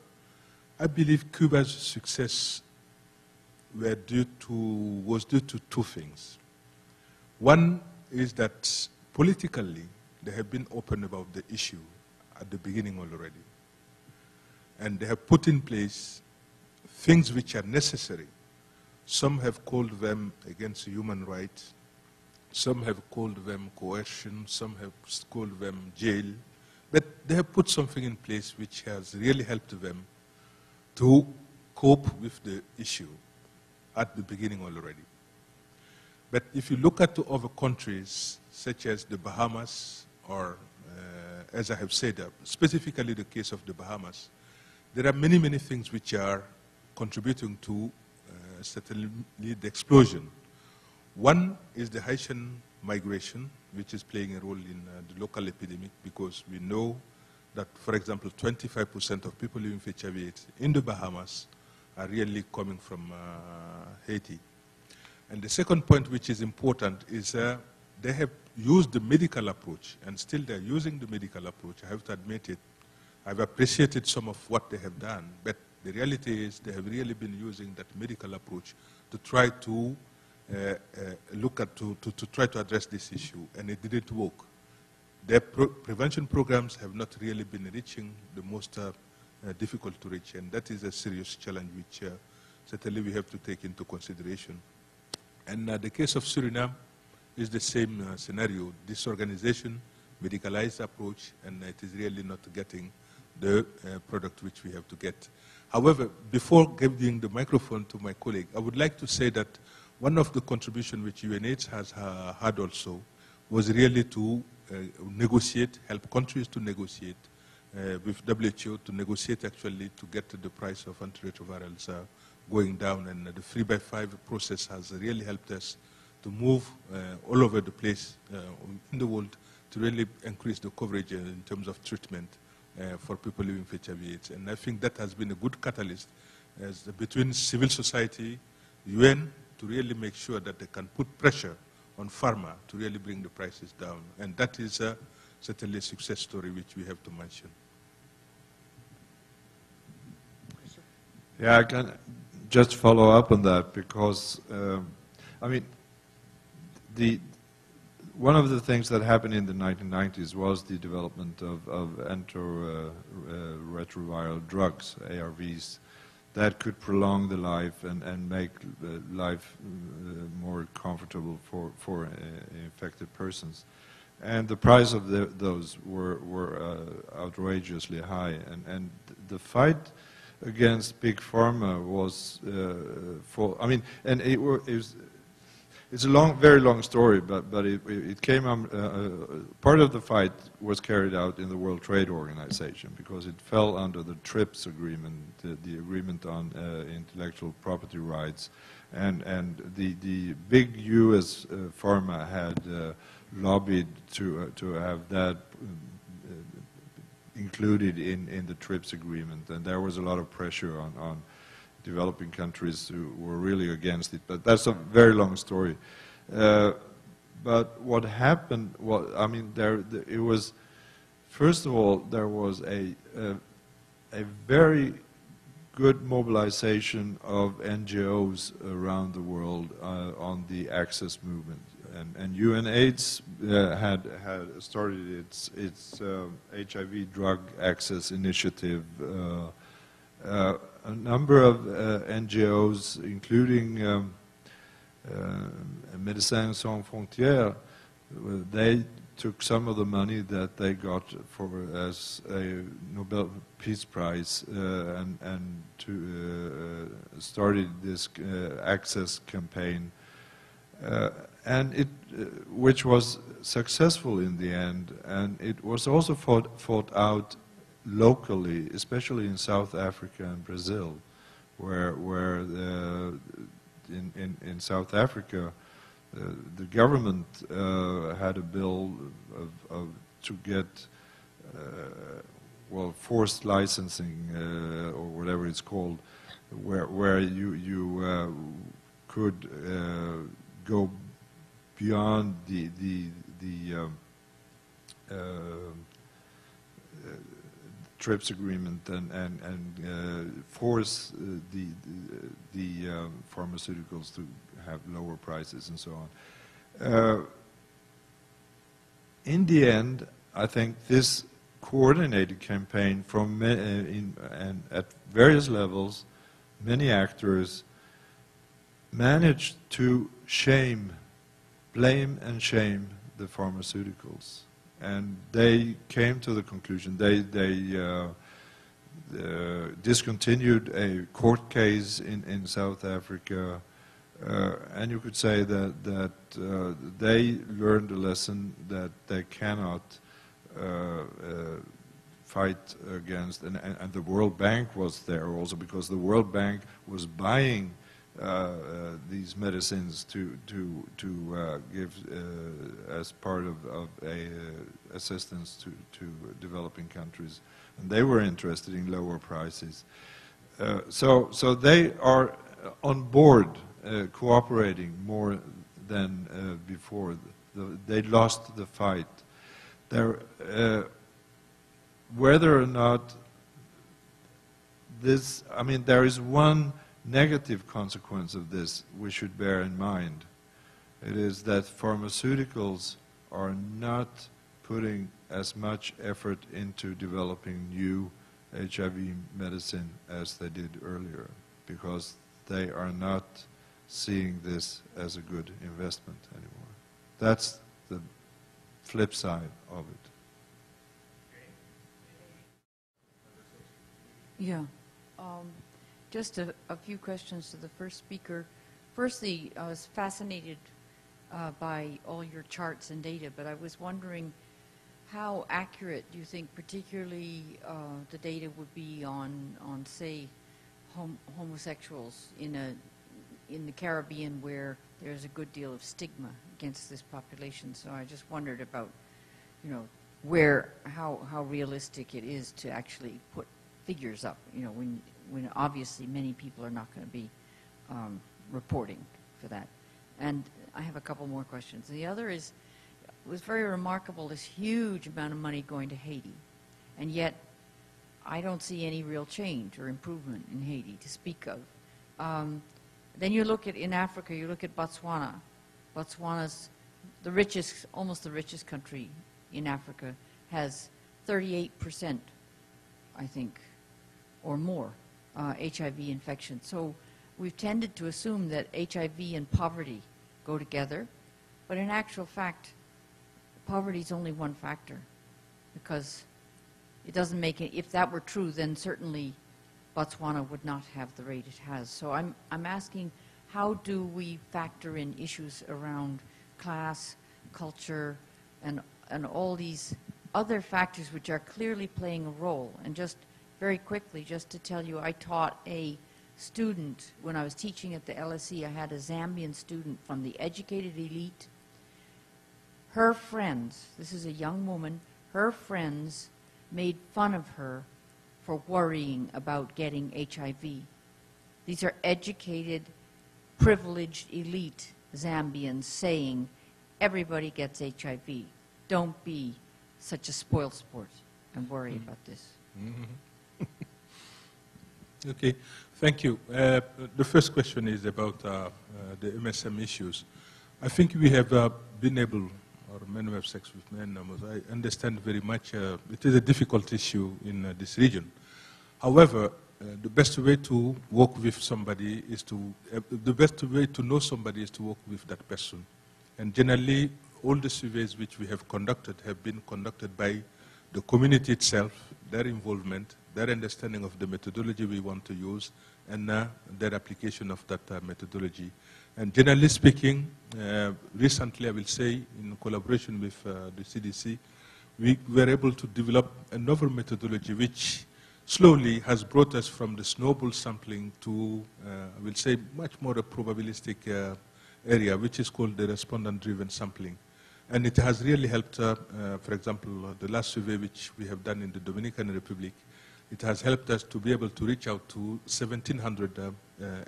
I believe Cuba's success was due to two things. One is that politically, they have been open about the issue at the beginning already. And they have put in place things which are necessary. Some have called them against human rights. Some have called them coercion. Some have called them jail. But they have put something in place which has really helped them to cope with the issue at the beginning already. But if you look at the other countries, such as the Bahamas, or as I have said, specifically the case of the Bahamas, there are many, many things which are contributing to certainly the explosion. One is the Haitian migration, which is playing a role in the local epidemic, because we know that, for example, 25% of people living with HIV/AIDS in the Bahamas are really coming from Haiti. And the second point, which is important, is they have used the medical approach, and still they're using the medical approach. I have to admit it. I've appreciated some of what they have done, but the reality is they have really been using that medical approach to try to try to address this issue, and it didn't work. Their prevention programs have not really been reaching the most difficult to reach, and that is a serious challenge which certainly we have to take into consideration. And the case of Suriname is the same scenario. Disorganization, medicalized approach, and it is really not getting the product which we have to get. However, before giving the microphone to my colleague, I would like to say that one of the contributions which UNH has had also was really to negotiate, help countries to negotiate with WHO, to negotiate actually to get the price of antiretrovirals going down, and the 3x5 process has really helped us to move all over the place in the world to really increase the coverage in terms of treatment for people living with HIV/AIDS. And I think that has been a good catalyst between civil society, UN, to really make sure that they can put pressure on pharma to really bring the prices down. And that is certainly a success story which we have to mention. Yeah, I can just follow up on that because, I mean, one of the things that happened in the 1990s was the development of antiretroviral drugs, ARVs, that could prolong the life and make life more comfortable for infected persons. And the price of those were outrageously high. And the fight against Big Pharma was and it's a very long story, but it came part of the fight was carried out in the World Trade Organization because it fell under the TRIPS agreement, the agreement on intellectual property rights, and the big U.S. pharma had lobbied to have that included in the TRIPS agreement, and there was a lot of pressure on developing countries who were really against it. But that's a very long story. But what happened was, I mean, it was, first of all, there was a very good mobilization of NGOs around the world on the access movement. And UNAIDS had started its HIV drug access initiative. A number of NGOs, including Médecins Sans Frontières, they took some of the money that they got as a Nobel Peace Prize and started this access campaign, which was successful in the end, and it was also fought out locally, especially in South Africa and Brazil, where in South Africa the government had a bill to get forced licensing or whatever it's called, where you could go beyond the TRIPS agreement and force the pharmaceuticals to have lower prices and so on. In the end, I think this coordinated campaign from and at various levels, many actors managed to blame and shame the pharmaceuticals. And they came to the conclusion, they discontinued a court case in South Africa, and you could say that they learned a lesson that they cannot fight against, and the World Bank was there also, because the World Bank was buying these medicines to give as part of assistance to developing countries, and they were interested in lower prices. So they are on board, cooperating more than before. They lost the fight. Whether or not this, I mean, there is one negative consequence of this we should bear in mind. It is that pharmaceuticals are not putting as much effort into developing new HIV medicine as they did earlier, because they are not seeing this as a good investment anymore. That's the flip side of it. Yeah. Just a few questions to the first speaker. Firstly, I was fascinated by all your charts and data, but I was wondering how accurate do you think particularly the data would be on say, homosexuals in the Caribbean, where there's a good deal of stigma against this population. So I just wondered about, you know, how realistic it is to actually put figures up, you know, when obviously many people are not going to be reporting for that. And I have a couple more questions. The other is, was very remarkable, this huge amount of money going to Haiti. And yet, I don't see any real change or improvement in Haiti to speak of. Then you look at, in Africa, you look at Botswana. Botswana's the richest, almost the richest country in Africa, has 38%, I think, or more, HIV infection. So we've tended to assume that HIV and poverty go together, but in actual fact, poverty is only one factor, because it doesn't make it, if that were true, then certainly Botswana would not have the rate it has. So I'm asking, how do we factor in issues around class, culture, and all these other factors which are clearly playing a role? And just very quickly, just to tell you, I taught a student, when I was teaching at the LSE, I had a Zambian student from the educated elite. Her friends, this is a young woman, her friends made fun of her for worrying about getting HIV. These are educated, privileged elite Zambians saying, everybody gets HIV. Don't be such a spoilsport and worry about this. Okay, thank you. The first question is about the MSM issues. I think we have been able, or men who have sex with men, I understand very much it is a difficult issue in this region. However, the best way to work with somebody is to, the best way to know somebody is to work with that person. And generally, all the surveys which we have conducted have been conducted by the community itself, their involvement, their understanding of the methodology we want to use, and their application of that methodology. And generally speaking, recently I will say, in collaboration with the CDC, we were able to develop a novel methodology which slowly has brought us from the snowball sampling to, I will say, much more a probabilistic area, which is called the respondent-driven sampling. And it has really helped, for example, the last survey which we have done in the Dominican Republic, it has helped us to be able to reach out to 1,700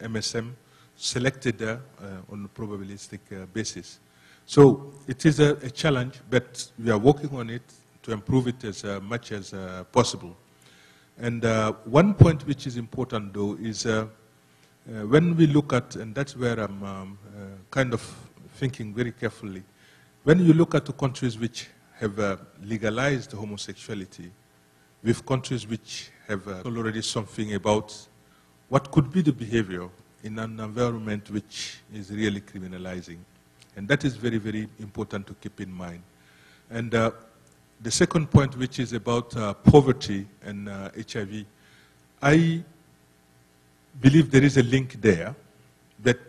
MSM selected on a probabilistic basis. So it is a challenge, but we are working on it to improve it as much as possible. And one point which is important, though, is when we look at, and that's where I'm kind of thinking very carefully, when you look at the countries which have legalized homosexuality, with countries which have already something about what could be the behavior in an environment which is really criminalizing. And that is very, very important to keep in mind. And the second point, which is about poverty and HIV, I believe there is a link there, but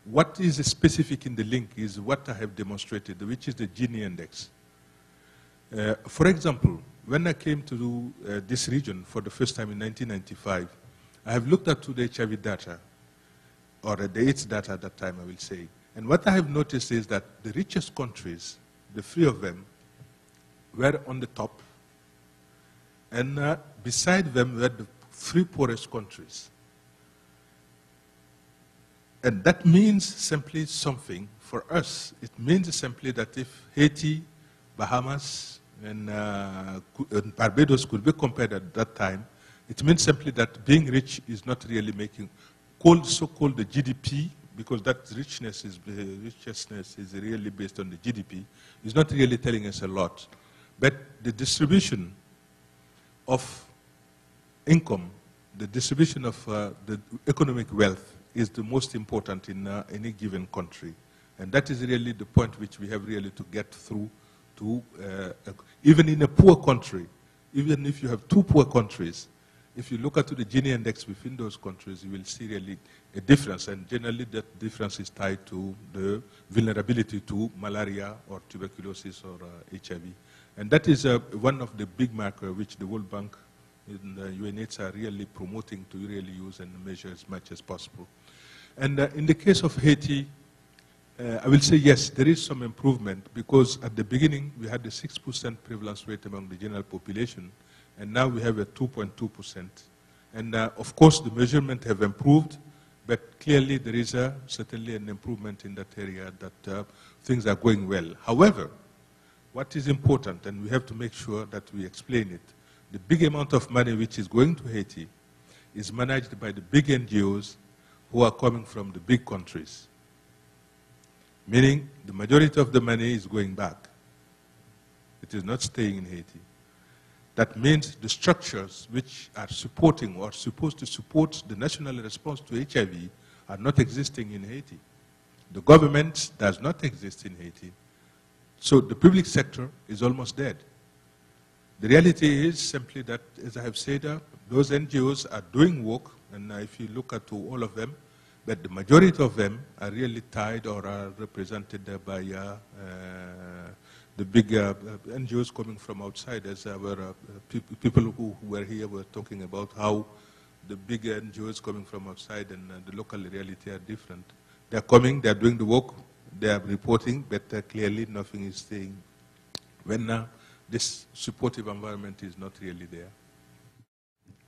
what is specific in the link is what I have demonstrated, which is the Gini index. For example, when I came to this region for the first time in 1995, I have looked at the HIV data, or the AIDS data at that time, I will say. And what I have noticed is that the richest countries, the three of them, were on the top, and beside them were the three poorest countries. And that means simply something for us. It means simply that if Haiti, Bahamas, and Barbados could be compared at that time, it means simply that being rich is not really making, so-called the GDP, because that richness is really based on the GDP, is not really telling us a lot. But the distribution of income, the distribution of the economic wealth is the most important in any given country. And that is really the point which we have really to get through to, even in a poor country, even if you have two poor countries, if you look at the Gini index within those countries, you will see really a difference. And generally that difference is tied to the vulnerability to malaria or tuberculosis or HIV. And that is one of the big markers which the World Bank and the UNAIDS are really promoting to really use and measure as much as possible. And in the case of Haiti, I will say yes, there is some improvement, because at the beginning we had a 6% prevalence rate among the general population, and now we have a 2.2%. And of course the measurements have improved, but clearly there is certainly an improvement in that area, that things are going well. However, what is important, and we have to make sure that we explain it, the big amount of money which is going to Haiti is managed by the big NGOs who are coming from the big countries, meaning the majority of the money is going back. It is not staying in Haiti. That means the structures which are supporting or supposed to support the national response to HIV are not existing in Haiti. The government does not exist in Haiti. So the public sector is almost dead. The reality is simply that, as I have said, those NGOs are doing work, and if you look at all of them, but the majority of them are really tied or are represented by the big NGOs coming from outside. As our people who were here were talking about how the big NGOs coming from outside and the local reality are different. They're coming, they're doing the work, they are reporting, but clearly nothing is staying when this supportive environment is not really there.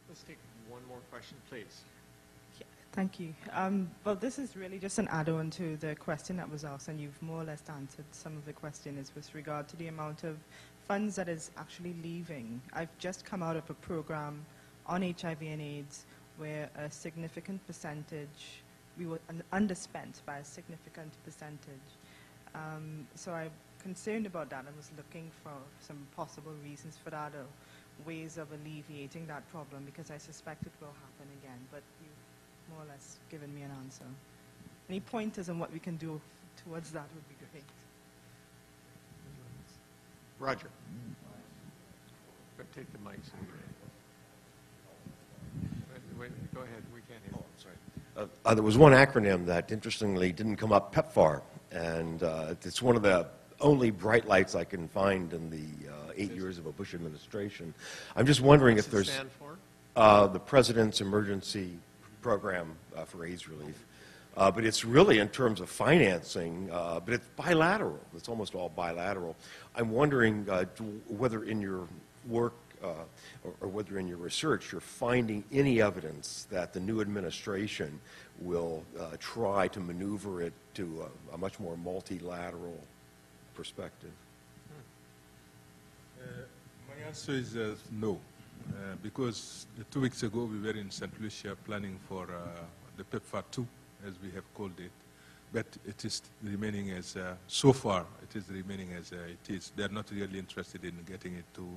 Let's take one more question, please. Yeah, thank you. Well, this is really just an add-on to the question that was asked, and you've more or less answered some of the question is with regard to the amount of funds that is actually leaving. I've just come out of a program on HIV and AIDS where a significant percentage, we were underspent by a significant percentage. So I'm concerned about that and was looking for some possible reasons for that or ways of alleviating that problem, because I suspect it will happen again. But you've more or less given me an answer. Any pointers on what we can do towards that would be great. Roger. Take the mic. Wait, go ahead. We can't hear. Oh, I'm sorry. There was one acronym that, interestingly, didn't come up, PEPFAR, and it's one of the only bright lights I can find in the 8 years of a Bush administration. I'm just wondering if there's... What's it stand for? The President's Emergency Program for AIDS Relief. But it's really in terms of financing, but it's bilateral. It's almost all bilateral. I'm wondering whether in your work or whether in your research you're finding any evidence that the new administration will try to maneuver it to a much more multilateral perspective. My answer is no, because 2 weeks ago we were in St. Lucia planning for the PEPFAR 2, as we have called it, but it is remaining as, so far, it is remaining as it is. They are not really interested in getting it to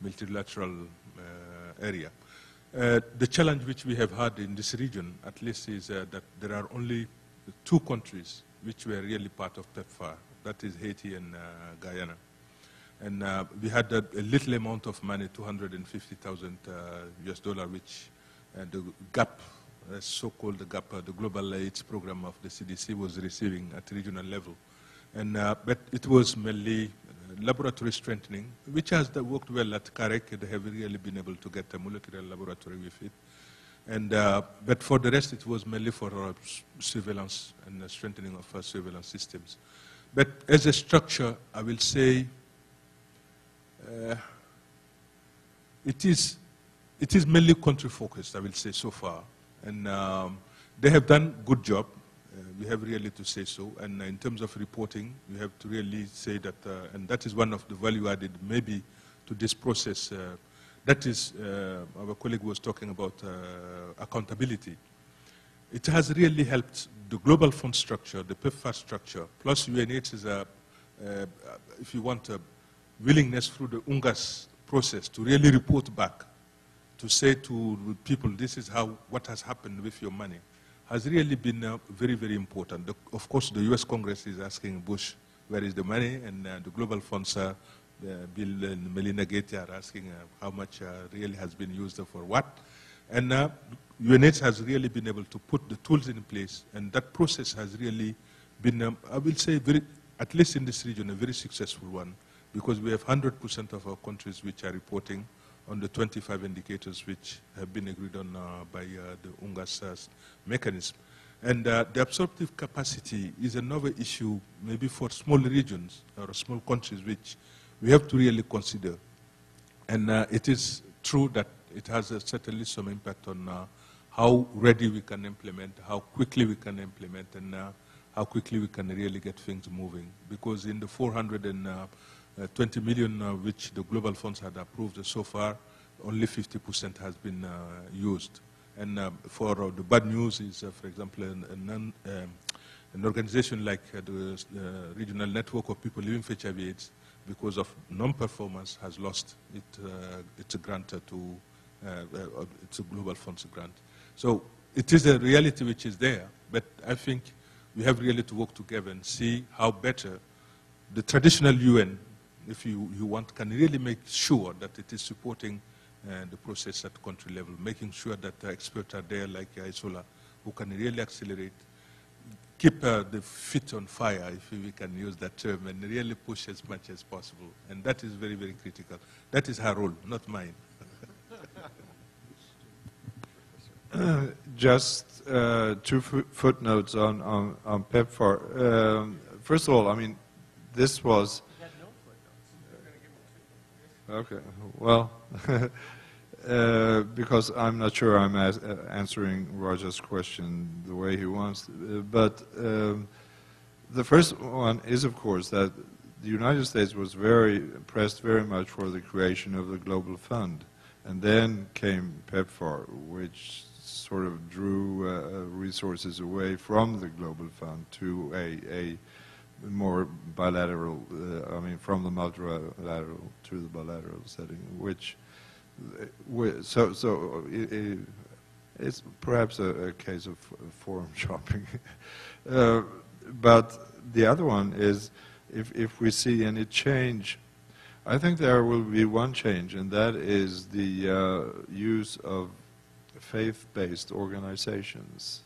multilateral area. The challenge which we have had in this region, at least, is that there are only 2 countries which were really part of PEPFAR. That is Haiti and Guyana. And we had a little amount of money, $250,000 US dollar, which the GAP, so-called the GAP, the Global AIDS Program of the CDC, was receiving at regional level. And, but it was mainly laboratory strengthening, which has worked well at CAREC. They have really been able to get a molecular laboratory with it. And, but for the rest, it was mainly for surveillance and strengthening of surveillance systems. But as a structure, I will say it is mainly country-focused, I will say, so far. And they have done a good job. We have really to say so. And in terms of reporting, we have to really say that, and that is one of the value added maybe to this process. That is, our colleague was talking about accountability. It has really helped the global fund structure, the PEPFAR structure, plus UNH is if you want, a willingness through the UNGAS process to really report back, to say to people, this is what has happened with your money, has really been very, very important. Of course, the US Congress is asking Bush, where is the money? And the global funds, Bill and Melinda Gates are asking how much really has been used for what. And UNH has really been able to put the tools in place, and that process has really been, I will say, at least in this region, a very successful one, because we have 100% of our countries which are reporting on the 25 indicators which have been agreed on by the UNGAS mechanism. And the absorptive capacity is another issue, maybe for small regions or small countries, which we have to really consider. And it is true that it has certainly some impact on how ready we can implement, how quickly we can implement, and how quickly we can really get things moving. Because in the 400 and 20 million which the global funds had approved so far, only 50% has been used. And for the bad news is, for example, an organization like the Regional Network of People Living with HIV/AIDS, because of non-performance, has lost its grant to, it's a global funds grant. So it is a reality which is there, but I think we have really to work together and see how better the traditional UN, if you want, can really make sure that it is supporting the process at country level, making sure that the experts are there like Isola, who can really accelerate, keep the feet on fire, if we can use that term, and really push as much as possible. And that is very, very critical. That is her role, not mine. Just two footnotes on PEPFAR. First of all, I mean, this was... Okay, well, because I'm not sure I'm answering Roger's question the way he wants. But the first one is, of course, that the United States was pressed very much for the creation of the Global Fund. And then came PEPFAR, which sort of drew resources away from the Global Fund to a more bilateral, I mean, from the multilateral to the bilateral setting, which, it's perhaps a case of forum shopping. But the other one is, if we see any change, I think there will be one change, and that is the use of faith-based organizations,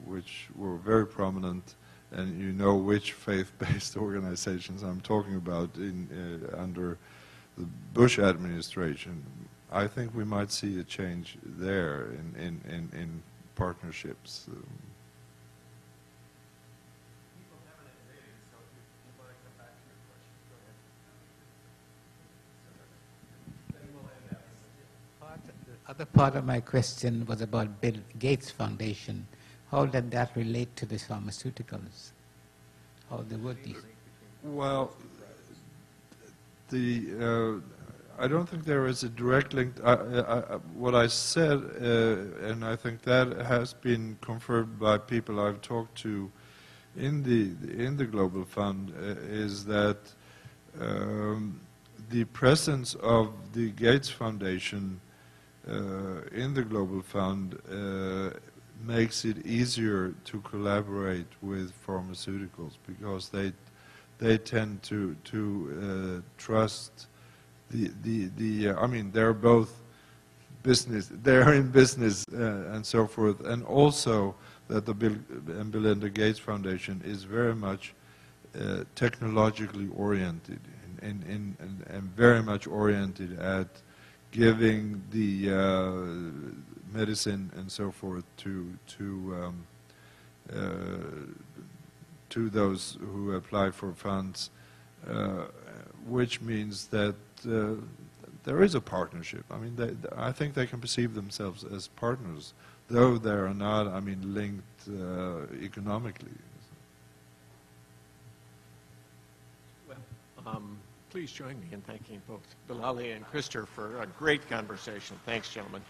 which were very prominent, and you know which faith-based organizations I'm talking about under the Bush administration. I think we might see a change there in partnerships. The other part of my question was about Bill Gates Foundation. How did that relate to the pharmaceuticals? How they work these? Well, I don't think there is a direct link. What I said, and I think that has been confirmed by people I've talked to in the Global Fund, is that the presence of the Gates Foundation in the Global Fund makes it easier to collaborate with pharmaceuticals, because they tend to trust I mean, they're both business, they're in business and so forth, and also that the Bill and Melinda Gates Foundation is very much technologically oriented and very much oriented at giving the medicine and so forth to those who apply for funds, which means that there is a partnership. I mean, I think they can perceive themselves as partners, though they are not, I mean, linked economically. Well, please join me in thanking both Bilali and Christer for a great conversation. Thanks, gentlemen.